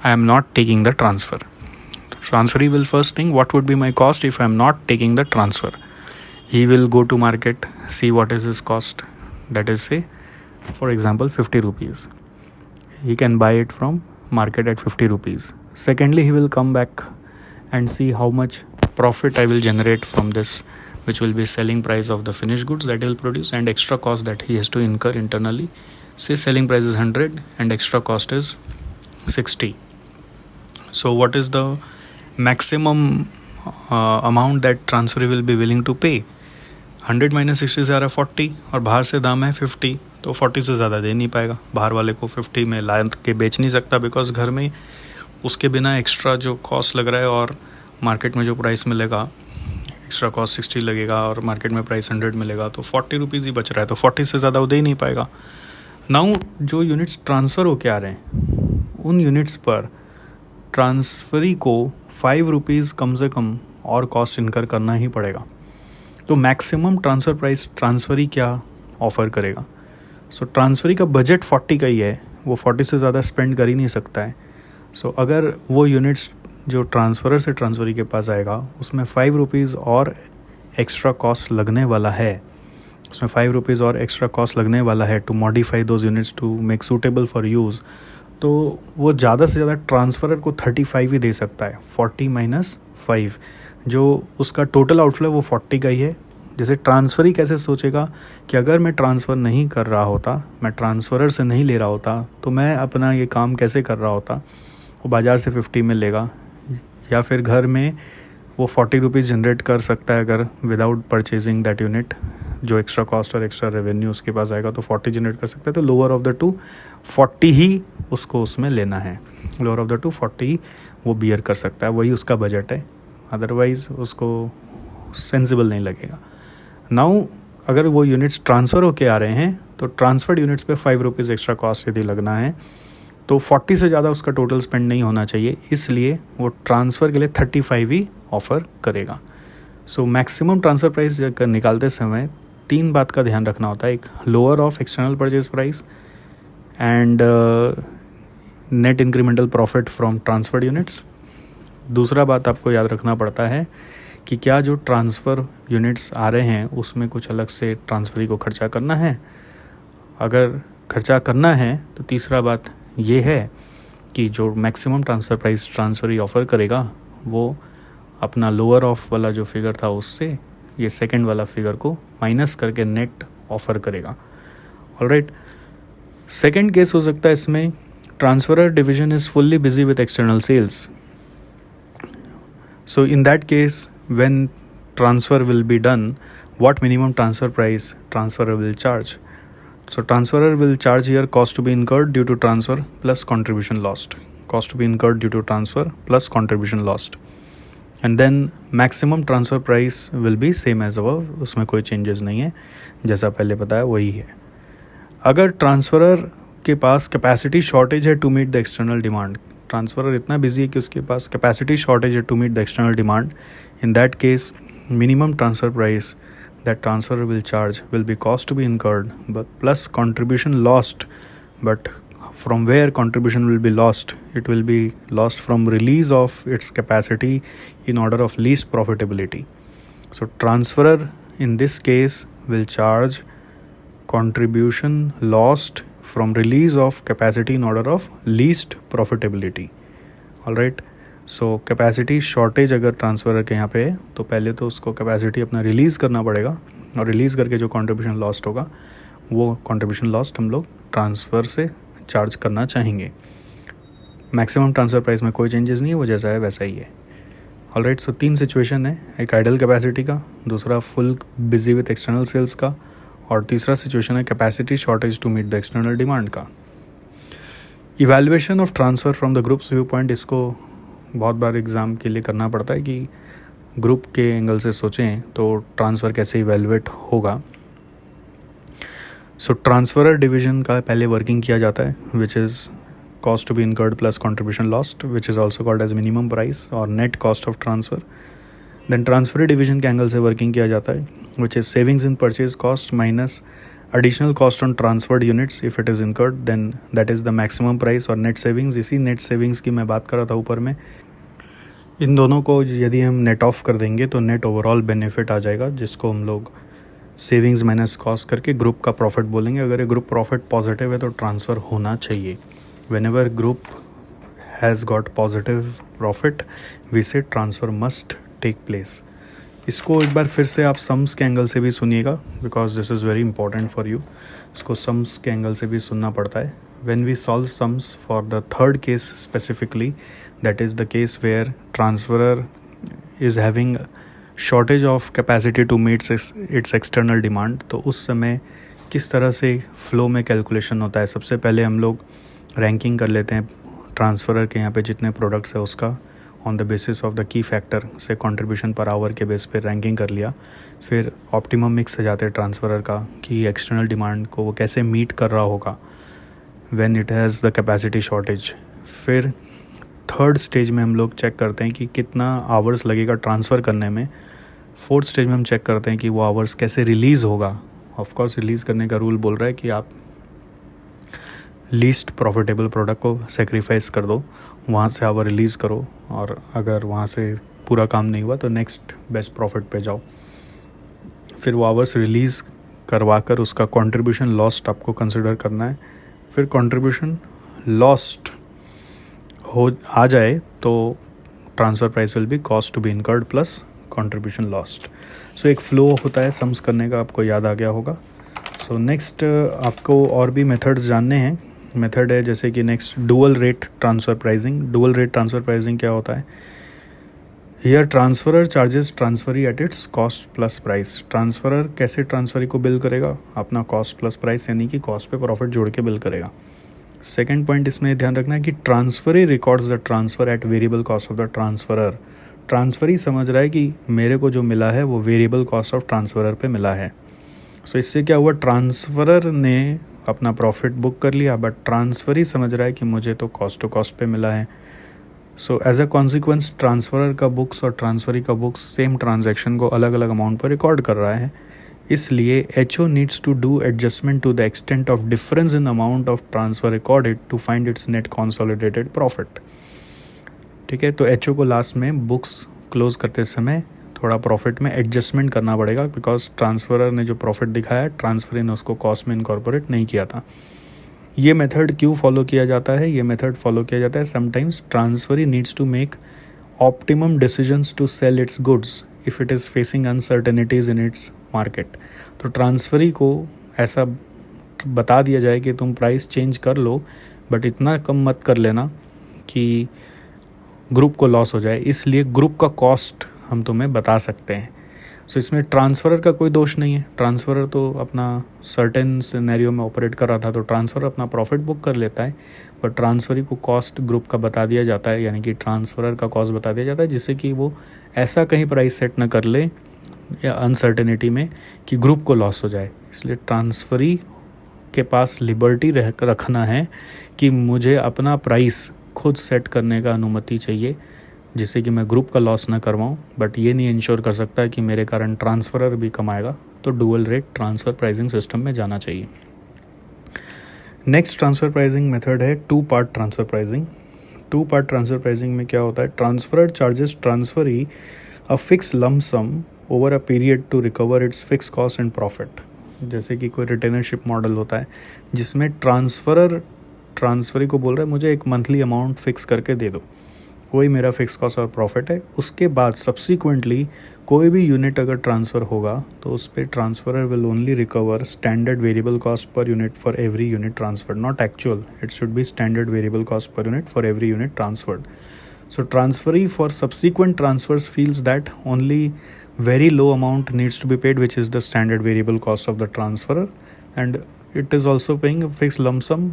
I am not taking the transfer. Transferee will first think what would be my cost if I am not taking the transfer. He will go to market, see what is his cost, that is say for example 50 rupees. He can buy it from market at 50 rupees. Secondly, he will come back and see how much profit I will generate from this, which will be selling price of the finished goods that he will produce and extra cost that he has to incur internally. Say selling price is 100 and extra cost is 60. So what is the maximum amount that transferee will be willing to pay? 100 minus 60 से आ रहा है 40 और बाहर से दाम है 50, तो 40 से ज़्यादा दे नहीं पाएगा. बाहर वाले को 50 में ला के बेच नहीं सकता, बिकॉज घर में उसके बिना एक्स्ट्रा जो कॉस्ट लग रहा है और मार्केट में जो प्राइस मिलेगा, एक्स्ट्रा कॉस्ट 60 लगेगा और मार्केट में प्राइस 100 मिलेगा, तो 40 रुपीज़ ही बच रहा है, तो 40 से ज़्यादा वो दे ही नहीं पाएगा. नाउ जो यूनिट्स ट्रांसफ़र होके आ रहे हैं उन यूनिट्स पर ट्रांसफरी को 5 रुपीज़ कम से कम और कॉस्ट इनकर करना ही पड़ेगा. तो मैक्सिमम ट्रांसफ़र प्राइस ट्रांसफरी क्या ऑफ़र करेगा? सो ट्रांसफरी का बजट 40 का ही है, वो 40 से ज़्यादा स्पेंड कर ही नहीं सकता है. सो अगर वो यूनिट्स जो ट्रांसफ़रर से ट्रांसफरी के पास आएगा उसमें 5 रुपीज़ और एक्स्ट्रा कॉस्ट लगने वाला है, उसमें 5 रुपीज़ और एक्स्ट्रा कॉस्ट लगने वाला है to modify those units to make suitable for use, तो वो ज़्यादा से ज़्यादा ट्रांसफ़रर को 35 ही दे सकता है. 40 माइनस 5, जो उसका टोटल आउटफ्लो वो 40 का ही है. जैसे ट्रांसफरी कैसे सोचेगा कि अगर मैं ट्रांसफ़र नहीं कर रहा होता, मैं ट्रांसफ़रर से नहीं ले रहा होता, तो मैं अपना ये काम कैसे कर रहा होता? वो बाज़ार से 50 में लेगा, या फिर घर में वो 40 रुपीज़ जनरेट कर सकता है अगर विदाउट परचेजिंग दैट यूनिट. जो एक्स्ट्रा कॉस्ट और एक्स्ट्रा रेवेन्यू उसके पास आएगा तो 40 जनरेट कर सकता है. तो लोअर ऑफ द टू 40 ही उसको उसमें लेना है, लोअर ऑफ द टू 40 वो बियर कर सकता है, वही उसका बजट है, अदरवाइज़ उसको सेंसिबल नहीं लगेगा. नाउ अगर वो यूनिट्स ट्रांसफ़र होके आ रहे हैं तो ट्रांसफर्ड यूनिट्स पे 5 रुपीज़ एक्स्ट्रा कॉस्ट यदि लगना है तो 40 से ज़्यादा उसका टोटल स्पेंड नहीं होना चाहिए, इसलिए वो ट्रांसफ़र के लिए 35 ही ऑफ़र करेगा. सो मैक्सिमम ट्रांसफ़र प्राइस निकालते समय 3 बात का ध्यान रखना होता है. एक, lower of external purchase price and net incremental profit from transferred units. दूसरा बात आपको याद रखना पड़ता है कि क्या जो ट्रांसफ़र यूनिट्स आ रहे हैं उसमें कुछ अलग से ट्रांसफरी को खर्चा करना है. अगर खर्चा करना है तो तीसरा बात ये है कि जो maximum transfer price transferee offer करेगा वो अपना लोअर ऑफ वाला जो फिगर था उससे ये सेकंड वाला फिगर को माइनस करके नेट ऑफ़र करेगा. ऑलराइट, सेकंड केस हो सकता है इसमें transferor division is fully busy with external sales. So in that case when transfer will be done, what minimum transfer price transferor will charge? So transferor will charge here cost to be incurred due to transfer plus contribution lost, cost to be incurred due to transfer plus contribution lost, and then maximum transfer price will be same as above. उसमें कोई changes नहीं है, जैसा पहले बताया वही है. अगर ट्रांसफरर के पास कैपेसिटी शॉर्टेज है to meet the external demand, transferor इतना बिजी है कि उसके पास कैपेसिटी शॉर्टेज है to meet the external demand, in that case minimum transfer price that transferor will charge will be cost to be incurred but plus contribution lost. But from where contribution will be lost? It will be lost from release of its capacity in order of least profitability. So transferor in this case will charge contribution lost from release of capacity in order of least profitability. All right. So capacity shortage अगर transferor के यहाँ पे है तो पहले तो उसको capacity अपना रिलीज़ करना पड़ेगा, और रिलीज़ करके जो कंट्रीब्यूशन लॉस्ट होगा वो कंट्रीब्यूशन लॉस्ट हम लोग ट्रांसफ़र से चार्ज करना चाहेंगे. मैक्सिमम ट्रांसफ़र प्राइस में कोई चेंजेस नहीं है, वो जैसा है वैसा ही है। ऑलराइट, सो 3 सिचुएशन है, एक आइडल कैपेसिटी का, दूसरा full busy with external sales का, और तीसरा सिचुएशन है capacity shortage to meet the external demand का। Evaluation of transfer from the group's viewpoint, इसको बहुत बार एग्ज़ाम के लिए करना पड़ता है कि ग्रुप के एंगल से सोचें तो ट्रांसफ़र कैसे इवैल्यूएट होगा। सो ट्रांसफरर डिवीजन का पहले वर्किंग किया जाता है, which is cost to be incurred plus contribution lost, which is also called as minimum price और net cost of transfer. Then transfer division के एंगल से वर्किंग किया जाता है, which is savings in purchase cost minus additional cost on transferred units if it is incurred, then that is the maximum price और net savings. इसी net savings की मैं बात कर रहा था ऊपर में। इन दोनों को यदि हम नेट ऑफ कर देंगे तो नेट ओवरऑल बेनिफिट आ जाएगा, जिसको हम लोग सेविंग्स माइनस कॉस्ट करके ग्रुप का प्रॉफिट बोलेंगे। अगर ये ग्रुप प्रॉफिट पॉजिटिव है तो ट्रांसफ़र होना चाहिए। Whenever group has got positive profit we say transfer must take place. इसको एक बार फिर से आप सम्स के एंगल से भी सुनिएगा, because this is very important for you. इसको सम्स के एंगल से भी सुनना पड़ता है। When we solve sums for the third case specifically, that is the case where transferor is having shortage of capacity to meet its external demand, तो उस समय किस तरह से फ़्लो में कैलकुलेशन होता है। सबसे पहले हम लोग रैंकिंग कर लेते हैं ट्रांसफरर के यहाँ पे जितने प्रोडक्ट्स है उसका, on the basis of the key factor से कंट्रीब्यूशन पर आवर के बेस पे रैंकिंग कर लिया। फिर ऑप्टिमम मिक्स से जाते हैं ट्रांसफरर का कि एक्सटर्नल डिमांड को वो कैसे मीट कर रहा होगा when it has the capacity shortage. फिर थर्ड स्टेज में हम लोग चेक करते हैं कि कितना आवर्स लगेगा ट्रांसफ़र करने में। फोर्थ स्टेज में हम चेक करते हैं कि वो आवर्स कैसे रिलीज़ होगा। ऑफ कोर्स रिलीज़ करने का रूल बोल रहा है कि आप लीस्ट प्रॉफिटेबल प्रोडक्ट को सेक्रीफाइस कर दो, वहाँ से आवर रिलीज़ करो, और अगर वहाँ से पूरा काम नहीं हुआ तो नेक्स्ट बेस्ट प्रॉफिट पे जाओ। फिर वो आवर्स रिलीज़ करवा कर उसका कंट्रीब्यूशन लॉस्ट आपको कंसिडर करना है। फिर कंट्रीब्यूशन लॉस्ट हो आ जाए तो transfer price will be cost to be incurred plus contribution lost. So एक फ़्लो होता है सम्स करने का, आपको याद आ गया होगा। सो नेक्स्ट आपको और भी मेथड्स जानने हैं। मेथड है जैसे कि next dual rate transfer pricing. Dual rate transfer pricing क्या होता है? Here transferor charges transferee at its cost plus price. Transferor कैसे ट्रांसफरी को बिल करेगा? अपना कॉस्ट प्लस प्राइस, यानी कि कॉस्ट पे प्रॉफिट जोड़ के बिल करेगा। सेकेंड पॉइंट इसमें ध्यान रखना है कि transferee records the transfer at variable cost of the transferor. Transferee समझ रहा है कि मेरे को जो मिला है वो वेरिएबल कॉस्ट ऑफ ट्रांसफरर पे मिला है। सो इससे क्या हुआ, ट्रांसफरर ने अपना प्रॉफिट बुक कर लिया, बट ट्रांसफरी समझ रहा है कि मुझे तो कॉस्ट टू कॉस्ट पे मिला है। So as a consequence transferor का बुक्स और ट्रांसफरी का बुक्स सेम ट्रांजैक्शन को अलग अलग अमाउंट पर रिकॉर्ड कर रहा है। इसलिए H O needs to do adjustment to the extent of difference in amount of transfer recorded to find its net consolidated profit. ठीक है, तो एच ओ को लास्ट में बुक्स क्लोज करते समय थोड़ा प्रॉफिट में एडजस्टमेंट करना पड़ेगा, बिकॉज ट्रांसफरर ने जो प्रॉफिट दिखाया है ट्रांसफरी ने उसको कॉस्ट में इनकॉर्पोरेट नहीं किया था। ये मेथड क्यों फॉलो किया जाता है? ये मेथड फॉलो किया जाता है sometimes transferee needs to make optimum decisions to sell its goods if it is facing uncertainties in its market. तो ट्रांसफरी को ऐसा बता दिया जाए कि तुम प्राइस चेंज कर लो, बट इतना कम मत कर लेना कि ग्रुप को लॉस हो जाए, इसलिए ग्रुप का कॉस्ट हम तुम्हें बता सकते हैं। सो इसमें ट्रांसफरर का कोई दोष नहीं है। ट्रांसफरर तो अपना सर्टेन सिनेरियो में ऑपरेट कर रहा था, तो ट्रांसफरर अपना प्रॉफिट बुक कर लेता है, पर ट्रांसफरी को कॉस्ट ग्रुप का बता दिया जाता है, यानी कि ट्रांसफरर का कॉस्ट बता दिया जाता है, जिससे कि वो ऐसा कहीं प्राइस सेट न कर ले या अनसर्टेनिटी में कि ग्रुप को लॉस हो जाए। इसलिए ट्रांसफरी के पास लिबर्टी रखना है कि मुझे अपना प्राइस खुद सेट करने का अनुमति चाहिए, जिससे कि मैं ग्रुप का लॉस ना करवाऊँ, बट ये नहीं इंश्योर कर सकता कि मेरे कारण ट्रांसफरर भी कमाएगा। तो dual rate transfer pricing system में जाना चाहिए। नेक्स्ट ट्रांसफ़र प्राइसिंग मेथड है two part transfer pricing. Two part transfer pricing में क्या होता है, transferor charges transferee a fix lump sum over a period to recover its fix cost and profit. जैसे कि कोई रिटेनरशिप मॉडल होता है जिसमें ट्रांसफरर ट्रांसफरी को बोल रहा है मुझे एक मंथली अमाउंट फिक्स करके दे दो, वही मेरा फिक्स कॉस्ट और प्रॉफिट है। उसके बाद सब्सिक्वेंटली कोई भी यूनिट अगर ट्रांसफ़र होगा तो उस पर transferor will only recover standard variable cost per unit for every unit transferred, not actual. It should be standard variable cost per unit for every unit transferred. So transferee for subsequent transfers feels that only very low amount needs to be paid, which is the standard variable cost of the transferer, and it is also paying a fixed lump sum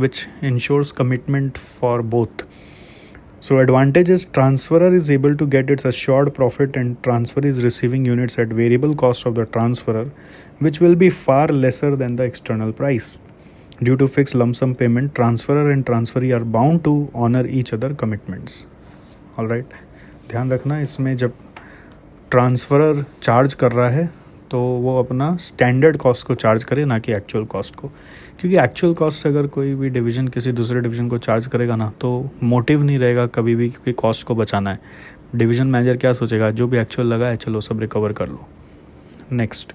which ensures commitment for both. So advantage is transferer is able to get its assured profit and transferee is receiving units at variable cost of the transferer, which will be far lesser than the external price. Due to fixed lump sum payment, transferer and transferee are bound to honor each other commitments. All right, ध्यान रखना इसमें जब transferor charge कर रहा है तो वो अपना स्टैंडर्ड कॉस्ट को चार्ज करे, ना कि एक्चुअल कॉस्ट को. क्योंकि एक्चुअल कॉस्ट से अगर कोई भी डिवीज़न किसी दूसरे डिवीज़न को चार्ज करेगा ना तो मोटिव नहीं रहेगा कभी भी, क्योंकि कॉस्ट को बचाना है. डिवीज़न मैनेजर क्या सोचेगा, जो भी एक्चुअल लगा है चलो सब रिकवर कर लो. Next,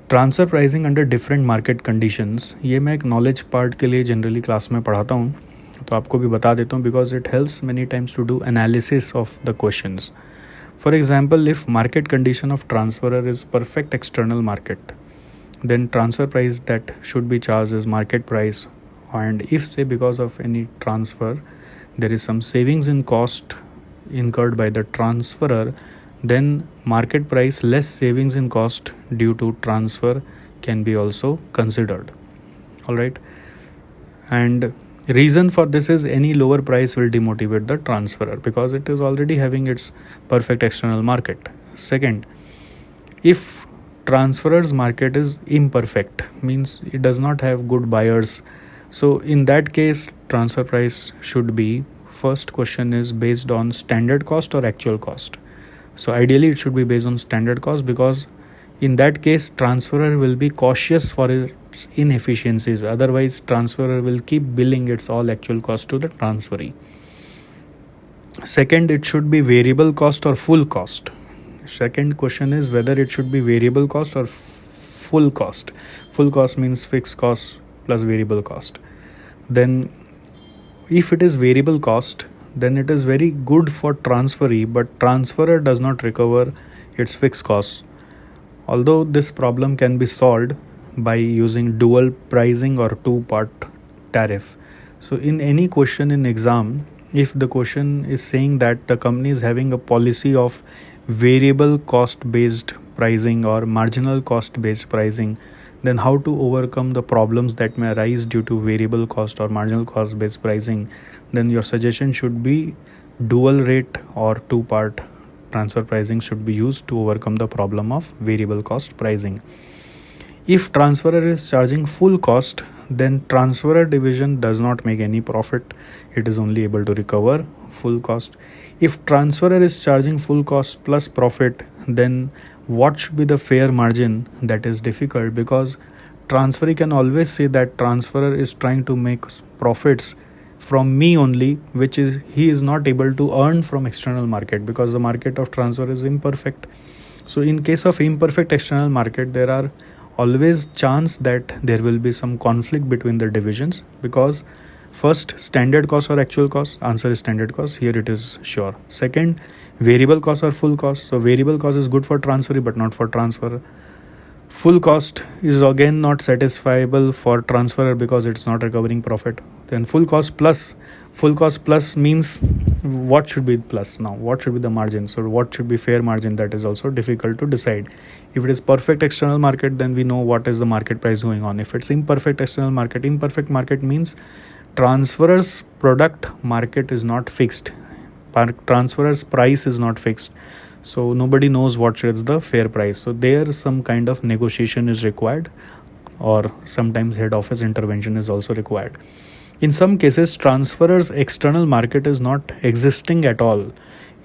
transfer pricing under different market conditions. ये मैं एक नॉलेज पार्ट के लिए जनरली क्लास में पढ़ाता हूँ, तो आपको भी बता देता हूँ, because it helps many times to do analysis of the questions. For example, if market condition of transferor is perfect external market, then transfer price that should be charged is market price. And if say because of any transfer there is some savings in cost incurred by the transferer, then market price less savings in cost due to transfer can be also considered. All right, and reason for this is any lower price will demotivate the transferer because it is already having its perfect external market. Second, if transferer's market is imperfect, means it does not have good buyers, so in that case transfer price should be, first question is based on standard cost or actual cost. So ideally it should be based on standard cost, because in that case transferer will be cautious for its inefficiencies, otherwise transferer will keep billing its all actual cost to the transferee. Second, it should be variable cost or full cost. Second question is whether it should be variable cost or full cost. Full cost means fixed cost plus variable cost. Then if it is variable cost, then it is very good for transferee, but transferer does not recover its fixed costs. Although this problem can be solved by using dual pricing or two-part tariff. So in any question in exam, if the question is saying that the company is having a policy of variable cost based pricing or marginal cost based pricing, then how to overcome the problems that may arise due to variable cost or marginal cost based pricing, then your suggestion should be dual rate or two-part transfer pricing should be used to overcome the problem of variable cost pricing. If transferer is charging full cost, then transferer division does not make any profit. It is only able to recover full cost. If transferer is charging full cost plus profit, then what should be the fair margin? That is difficult, because transferee can always say that transferer is trying to make profits from me only, which is he is not able to earn from external market, because the market of transfer is imperfect. So in case of imperfect external market, there are always chance that there will be some conflict between the divisions, because first, standard cost or actual cost, answer is standard cost, here it is sure. Second, variable cost or full cost. So variable cost is good for transferee but not for transferer. Full cost is again not satisfiable for transferer because it's not recovering profit. Then full cost plus means what should be plus now? What should be the margin? So what should be fair margin? That is also difficult to decide. If it is perfect external market, then we know what is the market price going on. If it's imperfect external market, imperfect market means transferer's product market is not fixed. Transferer's price is not fixed. So nobody knows what is the fair price. So there some kind of negotiation is required, or sometimes head office intervention is also required. In some cases, transferer's external market is not existing at all.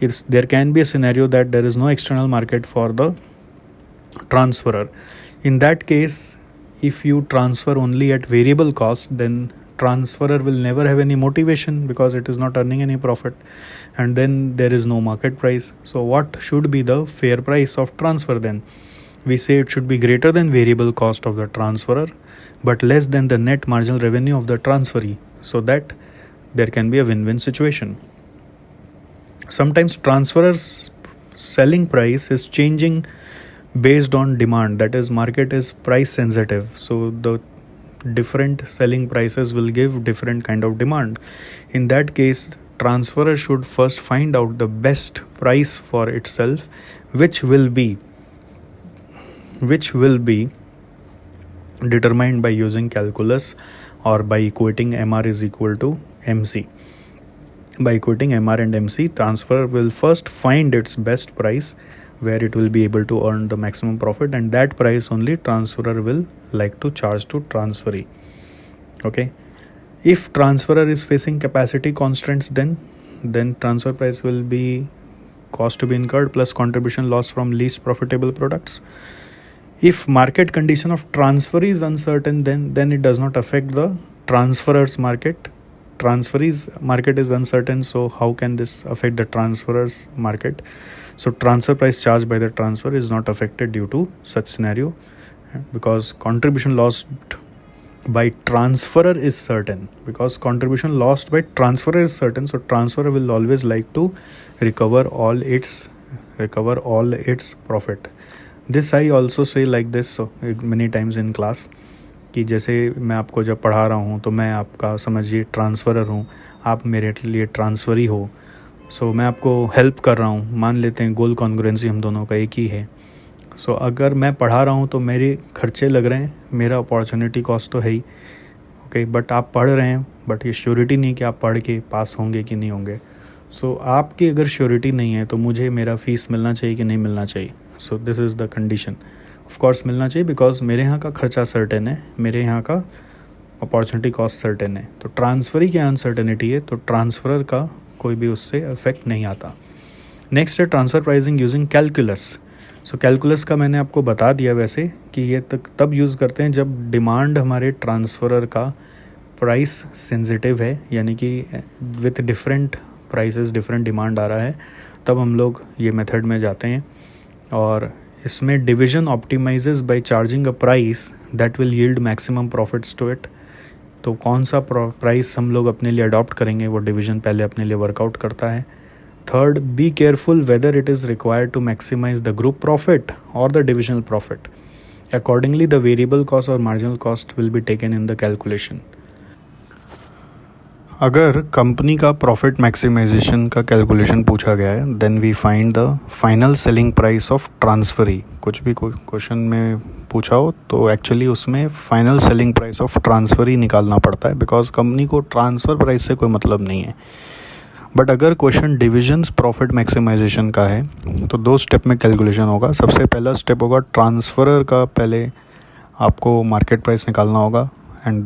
There can be a scenario that there is no external market for the transferer. In that case, if you transfer only at variable cost, then transferer will never have any motivation because it is not earning any profit, and then there is no market price. So what should be the fair price of transfer then? We say it should be greater than variable cost of the transferer but less than the net marginal revenue of the transferee, so that there can be a win-win situation. Sometimes transferers selling price is changing based on demand, that is market is price sensitive, so the different selling prices will give different kind of demand. In that case, transferer should first find out the best price for itself, which will be determined by using calculus or by equating MR is equal to MC. By equating MR and MC, transferer will first find its best price where it will be able to earn the maximum profit, and that price only transferer will like to charge to transferee. Okay, if transferer is facing capacity constraints, then transfer price will be cost to be incurred plus contribution loss from least profitable products. If market condition of transferee is uncertain, then it does not affect the transferer's market. Transferee's market is uncertain, so how can this affect the transferer's market? So transfer price charged by the transfer is not affected due to such scenario, because contribution lost by transferer is certain. Because contribution lost by transferer is certain, so transferer will always like to recover all its profit. This I also say like this so many times in class कि जैसे मैं आपको जब पढ़ा रहा हूँ तो मैं आपका समझिए ट्रांसफ़रर हूँ, आप मेरे लिए ट्रांसफ़री हो, सो मैं आपको हेल्प कर रहा हूँ, मान लेते हैं गोल कॉन्ग्रुएंसी हम दोनों का एक ही है. सो अगर मैं पढ़ा रहा हूँ तो मेरे खर्चे लग रहे हैं, मेरा अपॉर्चुनिटी कॉस्ट तो है ही, ओके, बट आप पढ़ रहे हैं, बट ये श्योरिटी नहीं कि आप पढ़ के पास होंगे कि नहीं होंगे. सो आपकी अगर श्योरिटी नहीं है तो मुझे मेरा फ़ीस मिलना चाहिए कि नहीं मिलना चाहिए. सो this is the condition. Of course मिलना चाहिए, बिकॉज मेरे यहाँ का खर्चा सर्टेन है, मेरे यहाँ का अपॉर्चुनिटी कॉस्ट सर्टेन है. तो ट्रांसफरी की अनसर्टेनिटी है, तो ट्रांसफरर का कोई भी उससे इफेक्ट नहीं आता. नेक्स्ट है ट्रांसफ़र प्राइसिंग यूजिंग कैलकुलस. सो कैलकुलस का मैंने आपको बता दिया वैसे कि ये तब यूज़ करते हैं जब डिमांड हमारे ट्रांसफरर का प्राइस सेंसिटिव है, यानी कि with different prices different demand आ रहा है, तब हम लोग ये मेथड में जाते हैं. और इसमें division optimizes by charging a price that will yield maximum profits to it. तो कौन सा प्राइस हम लोग अपने लिए अडॉप्ट करेंगे, वो डिवीजन पहले अपने लिए वर्कआउट करता है. Third, be careful whether it is required to maximize the group profit और the divisional profit. Accordingly the variable cost और marginal cost will be taken in the calculation. अगर कंपनी का प्रॉफिट मैक्सिमाइजेशन का calculation पूछा गया है, then we find the final selling price of transferee. कुछ भी क्वेश्चन में पूछा हो तो एक्चुअली उसमें final selling price of transferee निकालना पड़ता है, बिकॉज कंपनी को ट्रांसफ़र प्राइस से कोई मतलब नहीं है. बट अगर क्वेश्चन डिविजन्स प्रॉफिट मैक्सिमाइजेशन का है तो 2 स्टेप में कैलकुलेशन होगा. सबसे पहला स्टेप होगा ट्रांसफरर का, पहले आपको मार्केट प्राइस निकालना होगा, एंड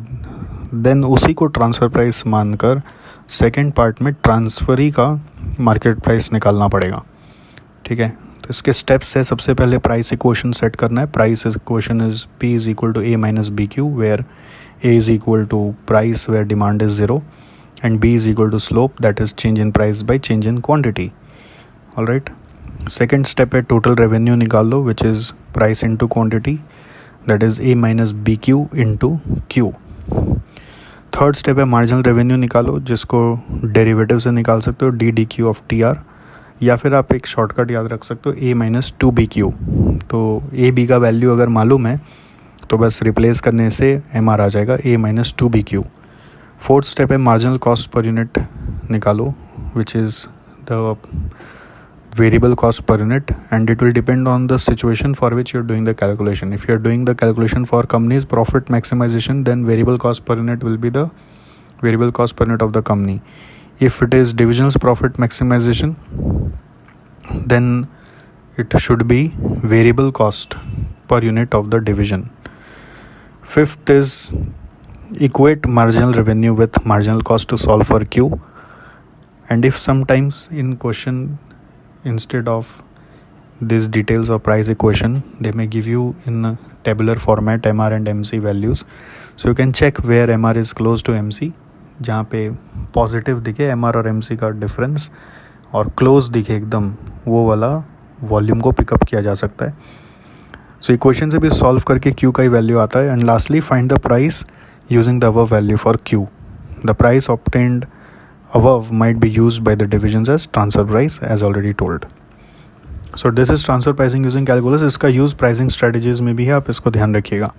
देन उसी को ट्रांसफ़र प्राइस मानकर सेकंड पार्ट में ट्रांसफरी का मार्केट प्राइस निकालना पड़ेगा. ठीक है, तो इसके स्टेप्स है. सबसे पहले प्राइस इक्वेशन सेट करना है. Price equation is P is equal to A minus BQ, where A is equal to price where demand is 0 and B is equal to slope, that is change in price by change in quantity. All right. Second step है total revenue निकाल लो, which is price into quantity, that is A minus BQ into Q. Third step है marginal revenue निकालो, जिसको derivative से निकाल सकते हो DDQ of TR, या फिर आप एक शॉर्टकट याद रख सकते हो A माइनस 2BQ. तो A B का वैल्यू अगर मालूम है तो बस रिप्लेस करने से MR आ जाएगा A minus 2BQ. Fourth step है मार्जिनल कॉस्ट पर यूनिट निकालो, which is the variable cost per unit, and it will depend on the situation for which you are doing the calculation. If you are doing the calculation for company's profit maximization, then variable cost per unit will be the variable cost per unit of the company. If it is division's profit maximization, then it should be variable cost per unit of the division. Fifth is equate marginal revenue with marginal cost to solve for Q. And if sometimes in question, instead of these details of price equation, they may give you in a tabular format MR and MC values, so you can check where MR is close to MC, जहाँ पे positive दिखे MR और MC का difference और close दिखे एकदम, वो वाला वॉल्यूम को पिकअप किया जा सकता है. सो इक्वेशन से भी सॉल्व करके Q का ही वैल्यू आता है. And lastly find the price using the above value for Q. The price obtained above might be used by the divisions as transfer price, as already told. So this is transfer pricing using calculus. इसका use pricing strategies में भी है, आप इसको ध्यान रखिएगा।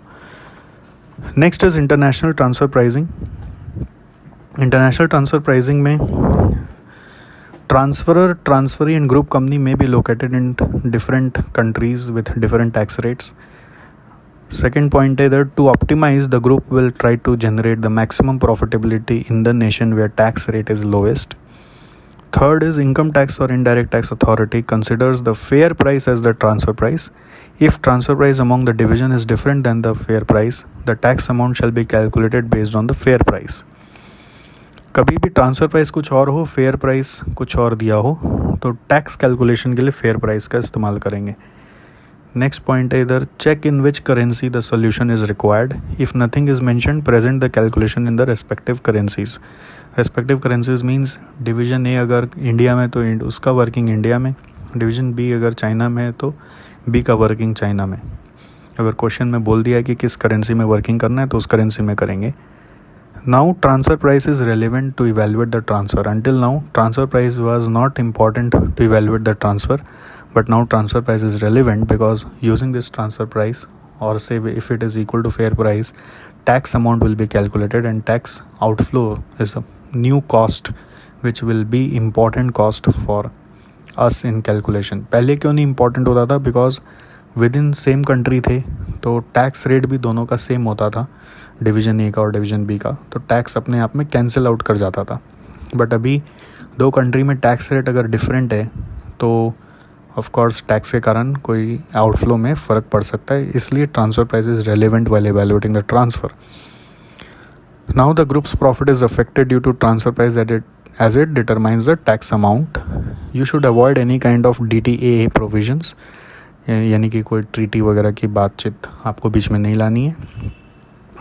Next is international transfer pricing. International transfer pricing में transferor, transferee and group company may be located in different countries with different tax rates. Second point is that to optimize, the group will try to generate the maximum profitability in the nation where tax rate is lowest. Third is income tax or indirect tax authority considers the fair price as the transfer price. If transfer price among the division is different than the fair price, the tax amount shall be calculated based on the fair price. कभी भी transfer price कुछ और हो, fair price कुछ और दिया हो, तो टैक्स कैलकुलेशन के लिए फेयर प्राइस का इस्तेमाल करेंगे। नेक्स्ट पॉइंट है इधर, check in which currency the solution is required. If nothing is mentioned, present the calculation in the respective currencies. Respective currencies means division A अगर इंडिया में तो उसका वर्किंग इंडिया में, डिवीज़न बी अगर China में है तो बी का वर्किंग चाइना में। अगर क्वेश्चन में बोल दिया है कि किस करेंसी में वर्किंग करना है तो उस करेंसी में करेंगे। Now transfer price is relevant to evaluate the transfer. Until now transfer price was not important to evaluate the transfer, but now transfer price is relevant because using this transfer price, or say if it is equal to fair price, tax amount will be calculated and tax outflow is a new cost which will be important cost for us in calculation. पहले क्यों नहीं important होता था? Because within same country थे तो tax rate भी दोनों का सेम होता था, डिवीज़न ए का और डिवीज़न बी का, तो टैक्स अपने आप में कैंसिल आउट कर जाता था। बट अभी दो कंट्री में टैक्स रेट अगर डिफरेंट है तो ऑफ कोर्स टैक्स के कारण कोई आउटफ्लो में फ़र्क पड़ सकता है, इसलिए transfer price is relevant while evaluating the transfer. Now the group's profit is affected due to transfer price as it determines the tax amount. You should avoid any kind of DTA provisions, यानी कि कोई treaty वगैरह की बातचीत आपको बीच में नहीं लानी है।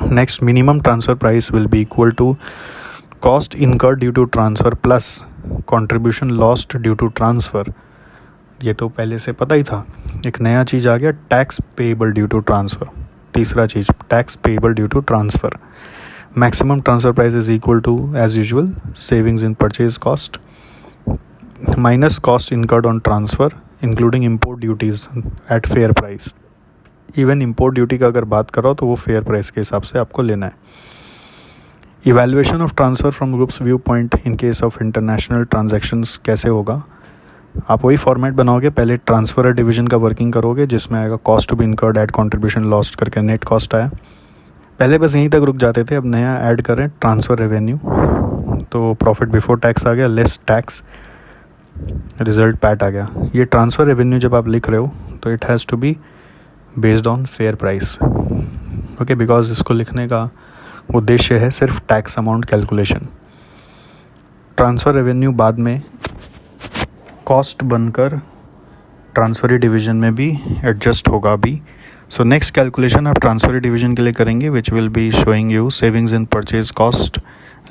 Next, minimum transfer price will be equal to cost incurred due to transfer plus contribution lost due to transfer. ये तो पहले से पता ही था, एक नया चीज़ आ गया, tax payable due to transfer. तीसरा चीज़, tax payable due to transfer. Maximum transfer price is equal to as usual savings in purchase cost minus cost incurred on transfer including import duties at fair price. Even import duty का अगर बात करो तो वो fair price के हिसाब से आपको लेना है। Evaluation of transfer from groups view point in case of international transactions कैसे होगा? आप वही फॉर्मेट बनाओगे, पहले ट्रांसफ़र डिवीज़न का वर्किंग करोगे जिसमें आएगा cost to be incurred at contribution lost करके नेट कॉस्ट आया। पहले बस यहीं तक रुक जाते थे, अब नया ऐड कर रहे हैं ट्रांसफ़र रेवेन्यू, तो प्रॉफिट बिफोर टैक्स आ गया, लेस टैक्स, रिजल्ट पैट आ गया। ये ट्रांसफ़र रेवेन्यू जब आप लिख रहे हो तो it has to be based on fair price, okay, because इसको लिखने का उद्देश्य है सिर्फ tax amount calculation. Transfer revenue बाद में कॉस्ट बनकर ट्रांसफरी डिवीज़न में भी एडजस्ट होगा अभी। सो नेक्स्ट कैलकुलेशन आप ट्रांसफरी डिवीज़न के लिए करेंगे which will be showing you savings in purchase cost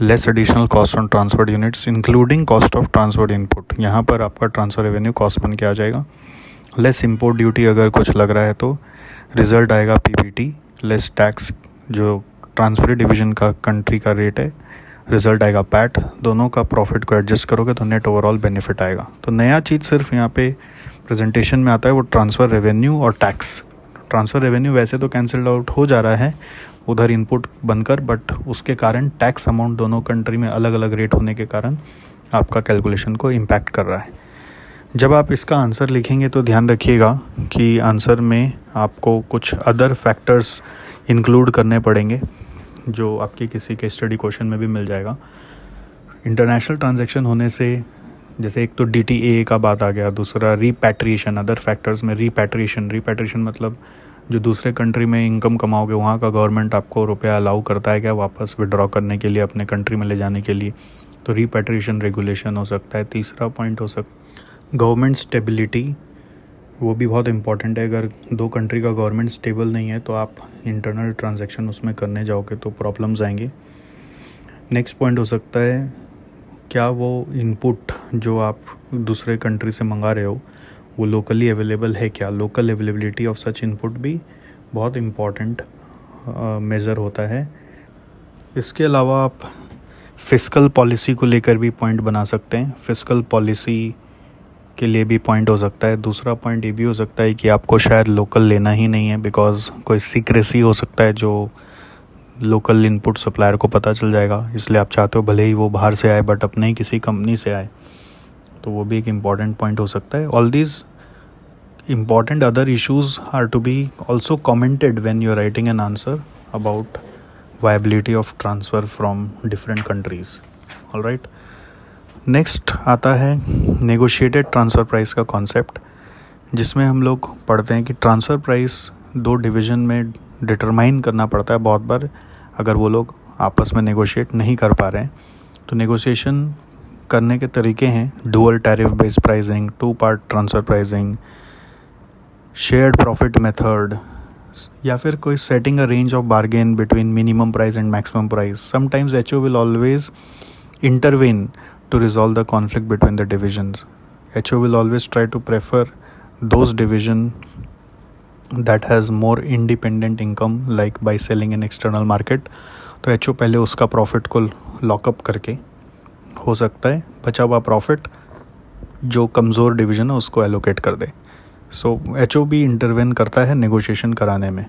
less additional cost on transferred units including cost of transferred input. यहाँ पर आपका ट्रांसफ़र रेवेन्यू कॉस्ट बन के आ जाएगा। लेस इम्पोर्ट ड्यूटी अगर कुछ लग रहा है तो रिज़ल्ट आएगा पीबीटी, लेस टैक्स जो ट्रांसफरी डिवीज़न का कंट्री का रेट है, रिज़ल्ट आएगा पैट। दोनों का प्रॉफिट को एडजस्ट करोगे तो नेट ओवरऑल बेनिफिट आएगा। तो नया चीज़ सिर्फ यहाँ पे प्रेजेंटेशन में आता है वो ट्रांसफ़र रेवेन्यू और टैक्स। ट्रांसफ़र रेवेन्यू वैसे तो कैंसिल आउट हो जा रहा है उधर इनपुट बनकर, बट उसके कारण टैक्स अमाउंट दोनों कंट्री में अलग अलग रेट होने के कारण आपका कैलकुलेशन को इम्पैक्ट कर रहा है। जब आप इसका आंसर लिखेंगे तो ध्यान रखिएगा कि आंसर में आपको कुछ अदर फैक्टर्स इंक्लूड करने पड़ेंगे जो आपकी किसी के स्टडी क्वेश्चन में भी मिल जाएगा। इंटरनेशनल ट्रांजैक्शन होने से जैसे एक तो DTA का बात आ गया, दूसरा रीपैट्रिएशन। अदर फैक्टर्स में रीपैट्रिएशन मतलब जो दूसरे कंट्री में इनकम कमाओगे वहाँ का गवर्नमेंट आपको रुपया अलाउ करता है क्या वापस विड्रॉ करने के लिए, अपने कंट्री में ले जाने के लिए, तो रीपैट्रिएशन रेगुलेशन हो सकता है। तीसरा पॉइंट हो सकता गवर्नमेंट स्टेबिलिटी, वो भी बहुत इंपॉर्टेंट है। अगर दो कंट्री का गवर्नमेंट स्टेबल नहीं है तो आप इंटरनल ट्रांजैक्शन उसमें करने जाओगे तो प्रॉब्लम्स आएंगे। नेक्स्ट पॉइंट हो सकता है क्या वो इनपुट जो आप दूसरे कंट्री से मंगा रहे हो वो लोकली अवेलेबल है क्या। Local availability of such input भी बहुत इम्पॉर्टेंट मेज़र होता है। इसके अलावा आप फिस्कल पॉलिसी को लेकर भी पॉइंट बना सकते हैं। फिस्कल पॉलिसी के लिए भी पॉइंट हो सकता है। दूसरा पॉइंट ये भी हो सकता है कि आपको शायद लोकल लेना ही नहीं है, बिकॉज़ कोई सीक्रेसी हो सकता है जो लोकल इनपुट सप्लायर को पता चल जाएगा, इसलिए आप चाहते हो भले ही वो बाहर से आए बट अपने ही किसी कंपनी से आए, तो वो भी एक इम्पॉर्टेंट पॉइंट हो सकता है। All these important other issues are to be also commented when you are writing an answer about viability of transfer from different countries. All right, next आता है negotiated transfer price का concept, जिसमें हम लोग पढ़ते हैं कि ट्रांसफ़र प्राइस दो डिवीज़न में डिटरमाइन करना पड़ता है बहुत बार, अगर वो लोग आपस में नेगोशिएट नहीं कर पा रहे हैं। तो नेगोशिएशन करने के तरीके हैं dual tariff based pricing, two part transfer pricing, shared profit method, या फिर कोई setting a range of bargain between minimum price and maximum price. Sometimes HO will always intervene to resolve the conflict between the divisions. HO will always try to prefer those division that has more independent income, like by selling in external market. तो HO पहले उसका profit को lockup करके हो सकता है बचा हुआ प्रॉफिट जो कमज़ोर डिवीज़न है उसको एलोकेट कर दे. सो HO भी इंटरवेन करता है नेगोशिएशन कराने में,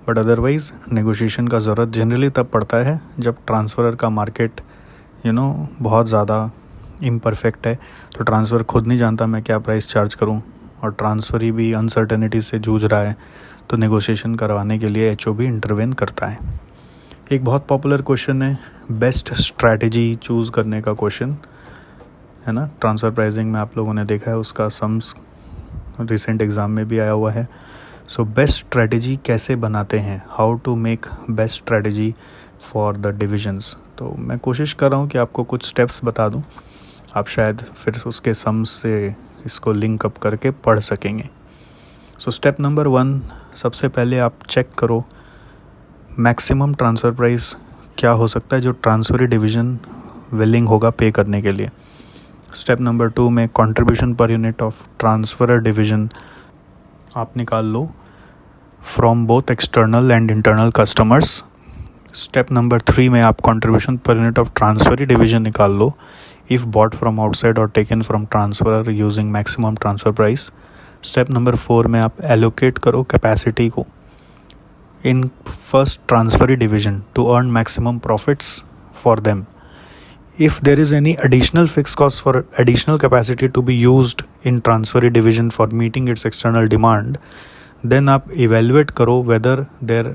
बट अदरवाइज़ नेगोशिएशन का ज़रूरत जनरली तब पड़ता है जब ट्रांसफ़रर का मार्केट बहुत ज़्यादा इम्परफेक्ट है. तो ट्रांसफ़र खुद नहीं जानता मैं क्या प्राइस चार्ज करूं, और ट्रांसफ़री भी अनसर्टेनिटी से जूझ रहा है, तो नेगोशिएशन करवाने के लिए HO भी इंटरवेन करता है. एक बहुत पॉपुलर क्वेश्चन है बेस्ट स्ट्रैटेजी चूज़ करने का क्वेश्चन है ना. ट्रांसफ़र प्राइसिंग में आप लोगों ने देखा है, उसका सम्स रिसेंट एग्ज़ाम में भी आया हुआ है. सो बेस्ट स्ट्रैटेजी कैसे बनाते हैं, how to make best strategy for the divisions. तो मैं कोशिश कर रहा हूँ कि आपको कुछ स्टेप्स बता दूँ, आप शायद फिर उसके सम्स से इसको लिंक अप करके पढ़ सकेंगे. सो स्टेप नंबर 1, सबसे पहले आप चेक करो मैक्सिमम ट्रांसफ़र प्राइस क्या हो सकता है जो ट्रांसफ़री डिवीज़न विलिंग होगा पे करने के लिए. स्टेप नंबर 2 में कंट्रीब्यूशन पर यूनिट ऑफ ट्रांसफरर डिवीज़न आप निकाल लो from both external and internal customers. Step number 3 में आप कंट्रीब्यूशन पर यूनिट ऑफ ट्रांसफरी डिवीज़न निकाल लो इफ़ बॉट फ्रॉम आउटसाइड और taken from transferor using maximum transfer price. Step number 4 में आप एलोकेट करो कैपेसिटी को in first transferee division to earn maximum profits for them. If there is any additional fixed cost for additional capacity to be used in transferee division for meeting its external demand, then आप evaluate करो whether there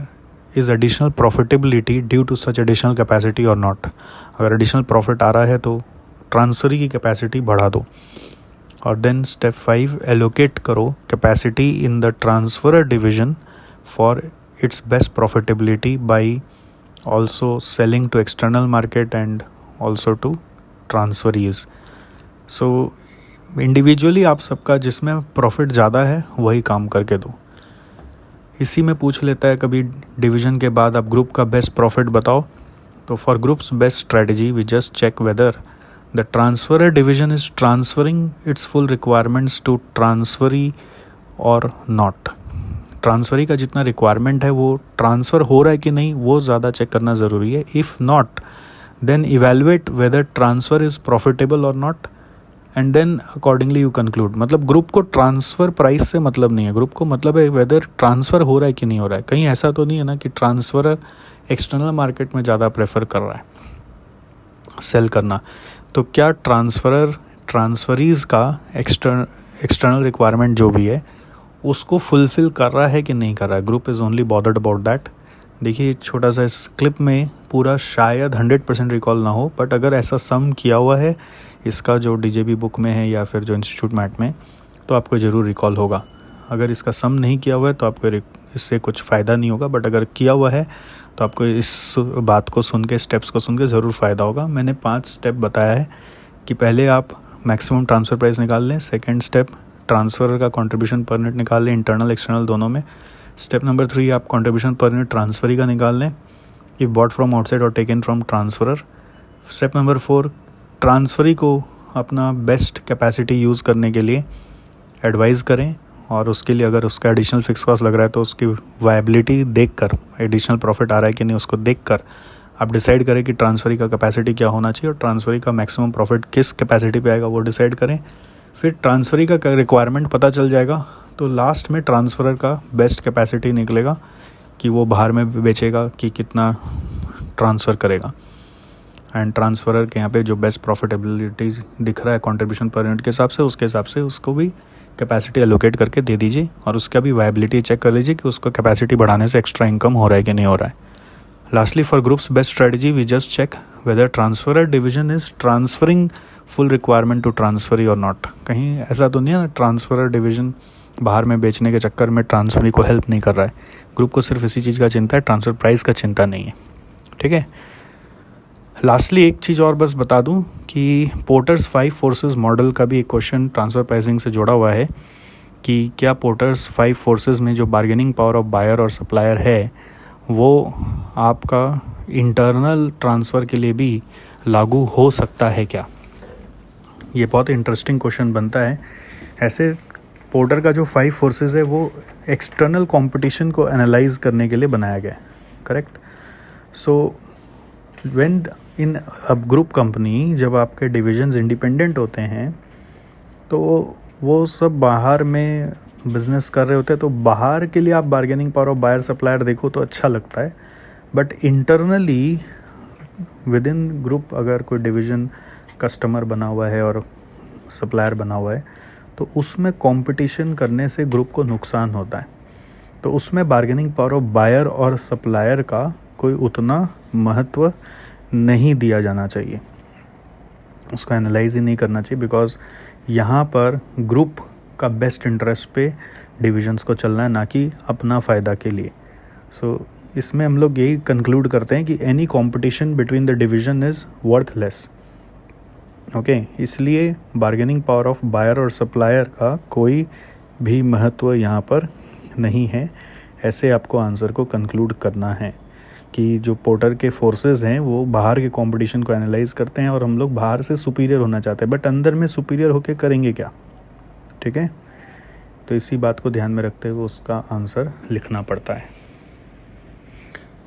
is additional profitability due to such additional capacity or not. अगर additional profit आ रहा है तो transferee की capacity बढ़ा दो. और then step 5 allocate करो capacity in the transferer division for its best profitability by also selling to external market and also to transferees. So individually आप सबका जिसमें प्रॉफिट ज़्यादा है वही काम करके दो. इसी में पूछ लेता है कभी डिवीज़न के बाद आप ग्रुप का बेस्ट प्रॉफिट बताओ. तो for group's best strategy we just check whether the transferor division is transferring its full requirements to transferee और नॉट. ट्रांसफरी का जितना रिक्वायरमेंट है वो ट्रांसफ़र हो रहा है कि नहीं वो ज़्यादा चेक करना ज़रूरी है. If not then evaluate whether transfer is profitable or not and then accordingly you conclude. मतलब ग्रुप को ट्रांसफ़र प्राइस से मतलब नहीं है, ग्रुप को मतलब है वेदर ट्रांसफ़र हो रहा है कि नहीं हो रहा है. कहीं ऐसा तो नहीं है ना कि ट्रांसफ़रर एक्सटर्नल मार्केट में ज़्यादा प्रेफर कर रहा है सेल करना. तो क्या ट्रांसफरीज़ का एक्सटर्नल रिक्वायरमेंट जो भी है उसको फुलफ़िल कर रहा है कि नहीं कर रहा है. Group is only bothered about that. देखिए छोटा सा इस क्लिप में पूरा शायद 100% रिकॉल ना हो, बट अगर ऐसा सम किया हुआ है इसका जो DJB बुक में है या फिर जो इंस्टीट्यूट मैट में, तो आपको ज़रूर रिकॉल होगा. अगर इसका सम नहीं किया हुआ है तो आपको इससे कुछ फ़ायदा नहीं होगा, बट अगर किया हुआ है तो आपको इस बात को सुन के, स्टेप्स को सुन के ज़रूर फ़ायदा होगा. मैंने 5 स्टेप बताया है कि पहले आप मैक्सिमम ट्रांसफ़र प्राइस निकाल लें. सेकेंड स्टेप ट्रांसफ़र का कॉन्ट्रीब्यूशन पर यूनिट निकाल लें इंटरनल एक्सटर्नल दोनों में. स्टेप नंबर 3 आप कंट्रीब्यूशन पर यूनिट ट्रांसफरी का निकाल लें इफ़ बॉट फ्रॉम आउटसाइड और taken from transferor. Step number 4 transferee को अपना बेस्ट कैपेसिटी यूज़ करने के लिए एडवाइज़ करें, और उसके लिए अगर उसका एडिशनल फिक्स कॉस्ट लग रहा है तो उसकी वायबिलिटी देखकर, एडिशनल प्रॉफिट आ रहा है कि नहीं उसको देखकर आप डिसाइड करें कि ट्रांसफरी का कैपेसिटी क्या होना चाहिए और ट्रांसफरी का मैक्सिमम प्रॉफिट किस कैपेसिटी पे आएगा वो डिसाइड करें. फिर ट्रांसफरी का रिक्वायरमेंट पता चल जाएगा, तो लास्ट में ट्रांसफ़रर का बेस्ट कैपेसिटी निकलेगा कि वो बाहर में बेचेगा कि कितना ट्रांसफ़र करेगा। एंड ट्रांसफ़रर के यहाँ पे जो बेस्ट प्रॉफिटेबिलिटी दिख रहा है कंट्रीब्यूशन पर यूनिट के हिसाब से, उसके हिसाब से उसको भी कैपेसिटी एलोकेट करके दे दीजिए और उसका भी वायबिलिटी चेक कर लीजिए कि उसको कैपेसिटी बढ़ाने से एक्स्ट्रा इनकम हो रहा है कि नहीं हो रहा है। Lastly, for group's best strategy we just check whether transferor division is transferring full requirement to transferee और नॉट। कहीं ऐसा तो नहीं है ना ट्रांसफरर डिवीजन बाहर में बेचने के चक्कर में ट्रांसफरी को हेल्प नहीं कर रहा है। ग्रुप को सिर्फ इसी चीज़ का चिंता है, ट्रांसफ़र प्राइस का चिंता नहीं है। ठीक है। लास्टली एक चीज़ और बस बता दूं कि पोर्टर्स 5 फोर्सेस मॉडल का भी एक क्वेश्चन ट्रांसफ़र प्राइसिंग से जुड़ा हुआ है कि क्या पोर्टर्स 5 फोर्सेस में जो बार्गेनिंग पावर ऑफ बायर और सप्लायर है वो आपका इंटरनल ट्रांसफ़र के लिए भी लागू हो सकता है क्या। ये बहुत इंटरेस्टिंग क्वेश्चन बनता है। ऐसे पोर्टर का जो 5 फोर्सेस है वो एक्सटर्नल कंपटीशन को एनालाइज करने के लिए बनाया गया है। Correct. So when in a group company जब आपके डिविजन्स इंडिपेंडेंट होते हैं तो वो सब बाहर में बिजनेस कर रहे होते हैं, तो बाहर के लिए आप bargaining power of buyer supplier देखो तो अच्छा लगता है, but internally within group अगर कोई डिवीज़न कस्टमर बना हुआ है और सप्लायर बना हुआ है तो उसमें कंपटीशन करने से ग्रुप को नुकसान होता है। तो उसमें बार्गेनिंग पावर ऑफ बायर और सप्लायर का कोई उतना महत्व नहीं दिया जाना चाहिए, उसको एनालाइज ही नहीं करना चाहिए, बिकॉज यहाँ पर ग्रुप का बेस्ट इंटरेस्ट पे डिविजन्स को चलना है, ना कि अपना फ़ायदा के लिए। सो इसमें हम लोग यही कंक्लूड करते हैं कि any competition between the division is worthless. Okay, इसलिए बार्गेनिंग पावर ऑफ बायर और सप्लायर का कोई भी महत्व यहाँ पर नहीं है। ऐसे आपको आंसर को कंक्लूड करना है कि जो पोर्टर के फोर्सेस हैं वो बाहर के कंपटीशन को एनालाइज करते हैं और हम लोग बाहर से सुपीरियर होना चाहते हैं, बट अंदर में सुपीरियर होके करेंगे क्या। ठीक है, तो इसी बात को ध्यान में रखते हुए उसका आंसर लिखना पड़ता है।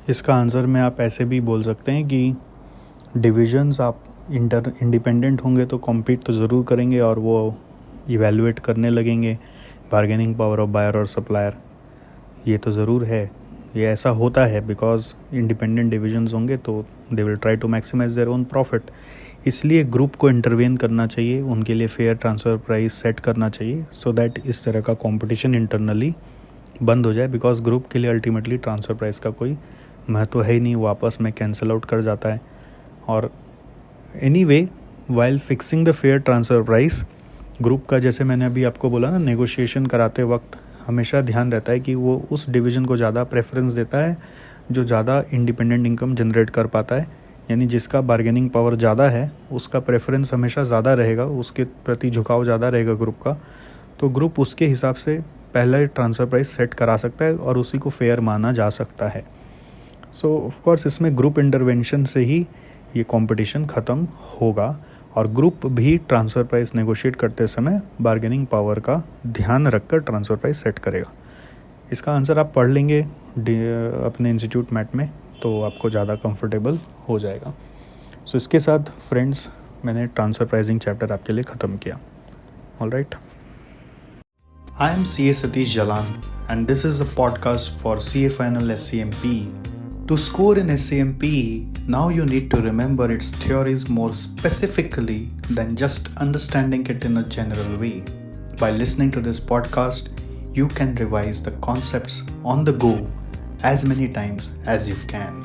इसका आंसर में आप ऐसे भी बोल सकते हैं कि डिविजन्स आप इंडिपेंडेंट होंगे तो कॉम्पीट तो ज़रूर करेंगे और वो इवैल्यूएट करने लगेंगे बार्गेनिंग पावर ऑफ बायर और सप्लायर। ये तो ज़रूर है, ये ऐसा होता है बिकॉज इंडिपेंडेंट डिविजन्स होंगे तो they will try to maximize their own profit. इसलिए ग्रुप को इंटरवेन करना चाहिए, उनके लिए फेयर ट्रांसफ़र प्राइस सेट करना चाहिए सो दैट इस तरह का कंपटीशन इंटरनली बंद हो जाए, बिकॉज ग्रुप के लिए अल्टीमेटली ट्रांसफ़र प्राइस का कोई महत्व है ही नहीं, वो आपस में कैंसिल आउट कर जाता है। और anyway while fixing the fair transfer price, group का जैसे मैंने अभी आपको बोला ना, नेगोशिएशन कराते वक्त हमेशा ध्यान रहता है कि वो उस डिवीज़न को ज़्यादा प्रेफरेंस देता है जो ज़्यादा इंडिपेंडेंट इनकम जनरेट कर पाता है, यानी जिसका बार्गेनिंग पावर ज़्यादा है उसका प्रेफरेंस हमेशा ज़्यादा रहेगा, उसके प्रति झुकाव ज़्यादा रहेगा ग्रुप का। तो ग्रुप उसके हिसाब से पहला ट्रांसफ़र प्राइस सेट करा सकता है और उसी को फेयर माना जा सकता है। सो ऑफ कोर्स इसमें ग्रुप इंटरवेंशन से ही ये कंपटीशन ख़त्म होगा और ग्रुप भी ट्रांसफ़र प्राइस नेगोशिएट करते समय बार्गेनिंग पावर का ध्यान रखकर ट्रांसफ़र प्राइस सेट करेगा। इसका आंसर आप पढ़ लेंगे अपने इंस्टीट्यूट मैट में तो आपको ज़्यादा कंफर्टेबल हो जाएगा। सो इसके साथ फ्रेंड्स मैंने ट्रांसफ़र प्राइसिंग चैप्टर आपके लिए ख़त्म किया। All right, I am CA Satish Jalan and this is a podcast for CA Final SCMP. To score in SCMP, now you need to remember its theories more specifically than just understanding it in a general way. By listening to this podcast, you can revise the concepts on the go as many times as you can.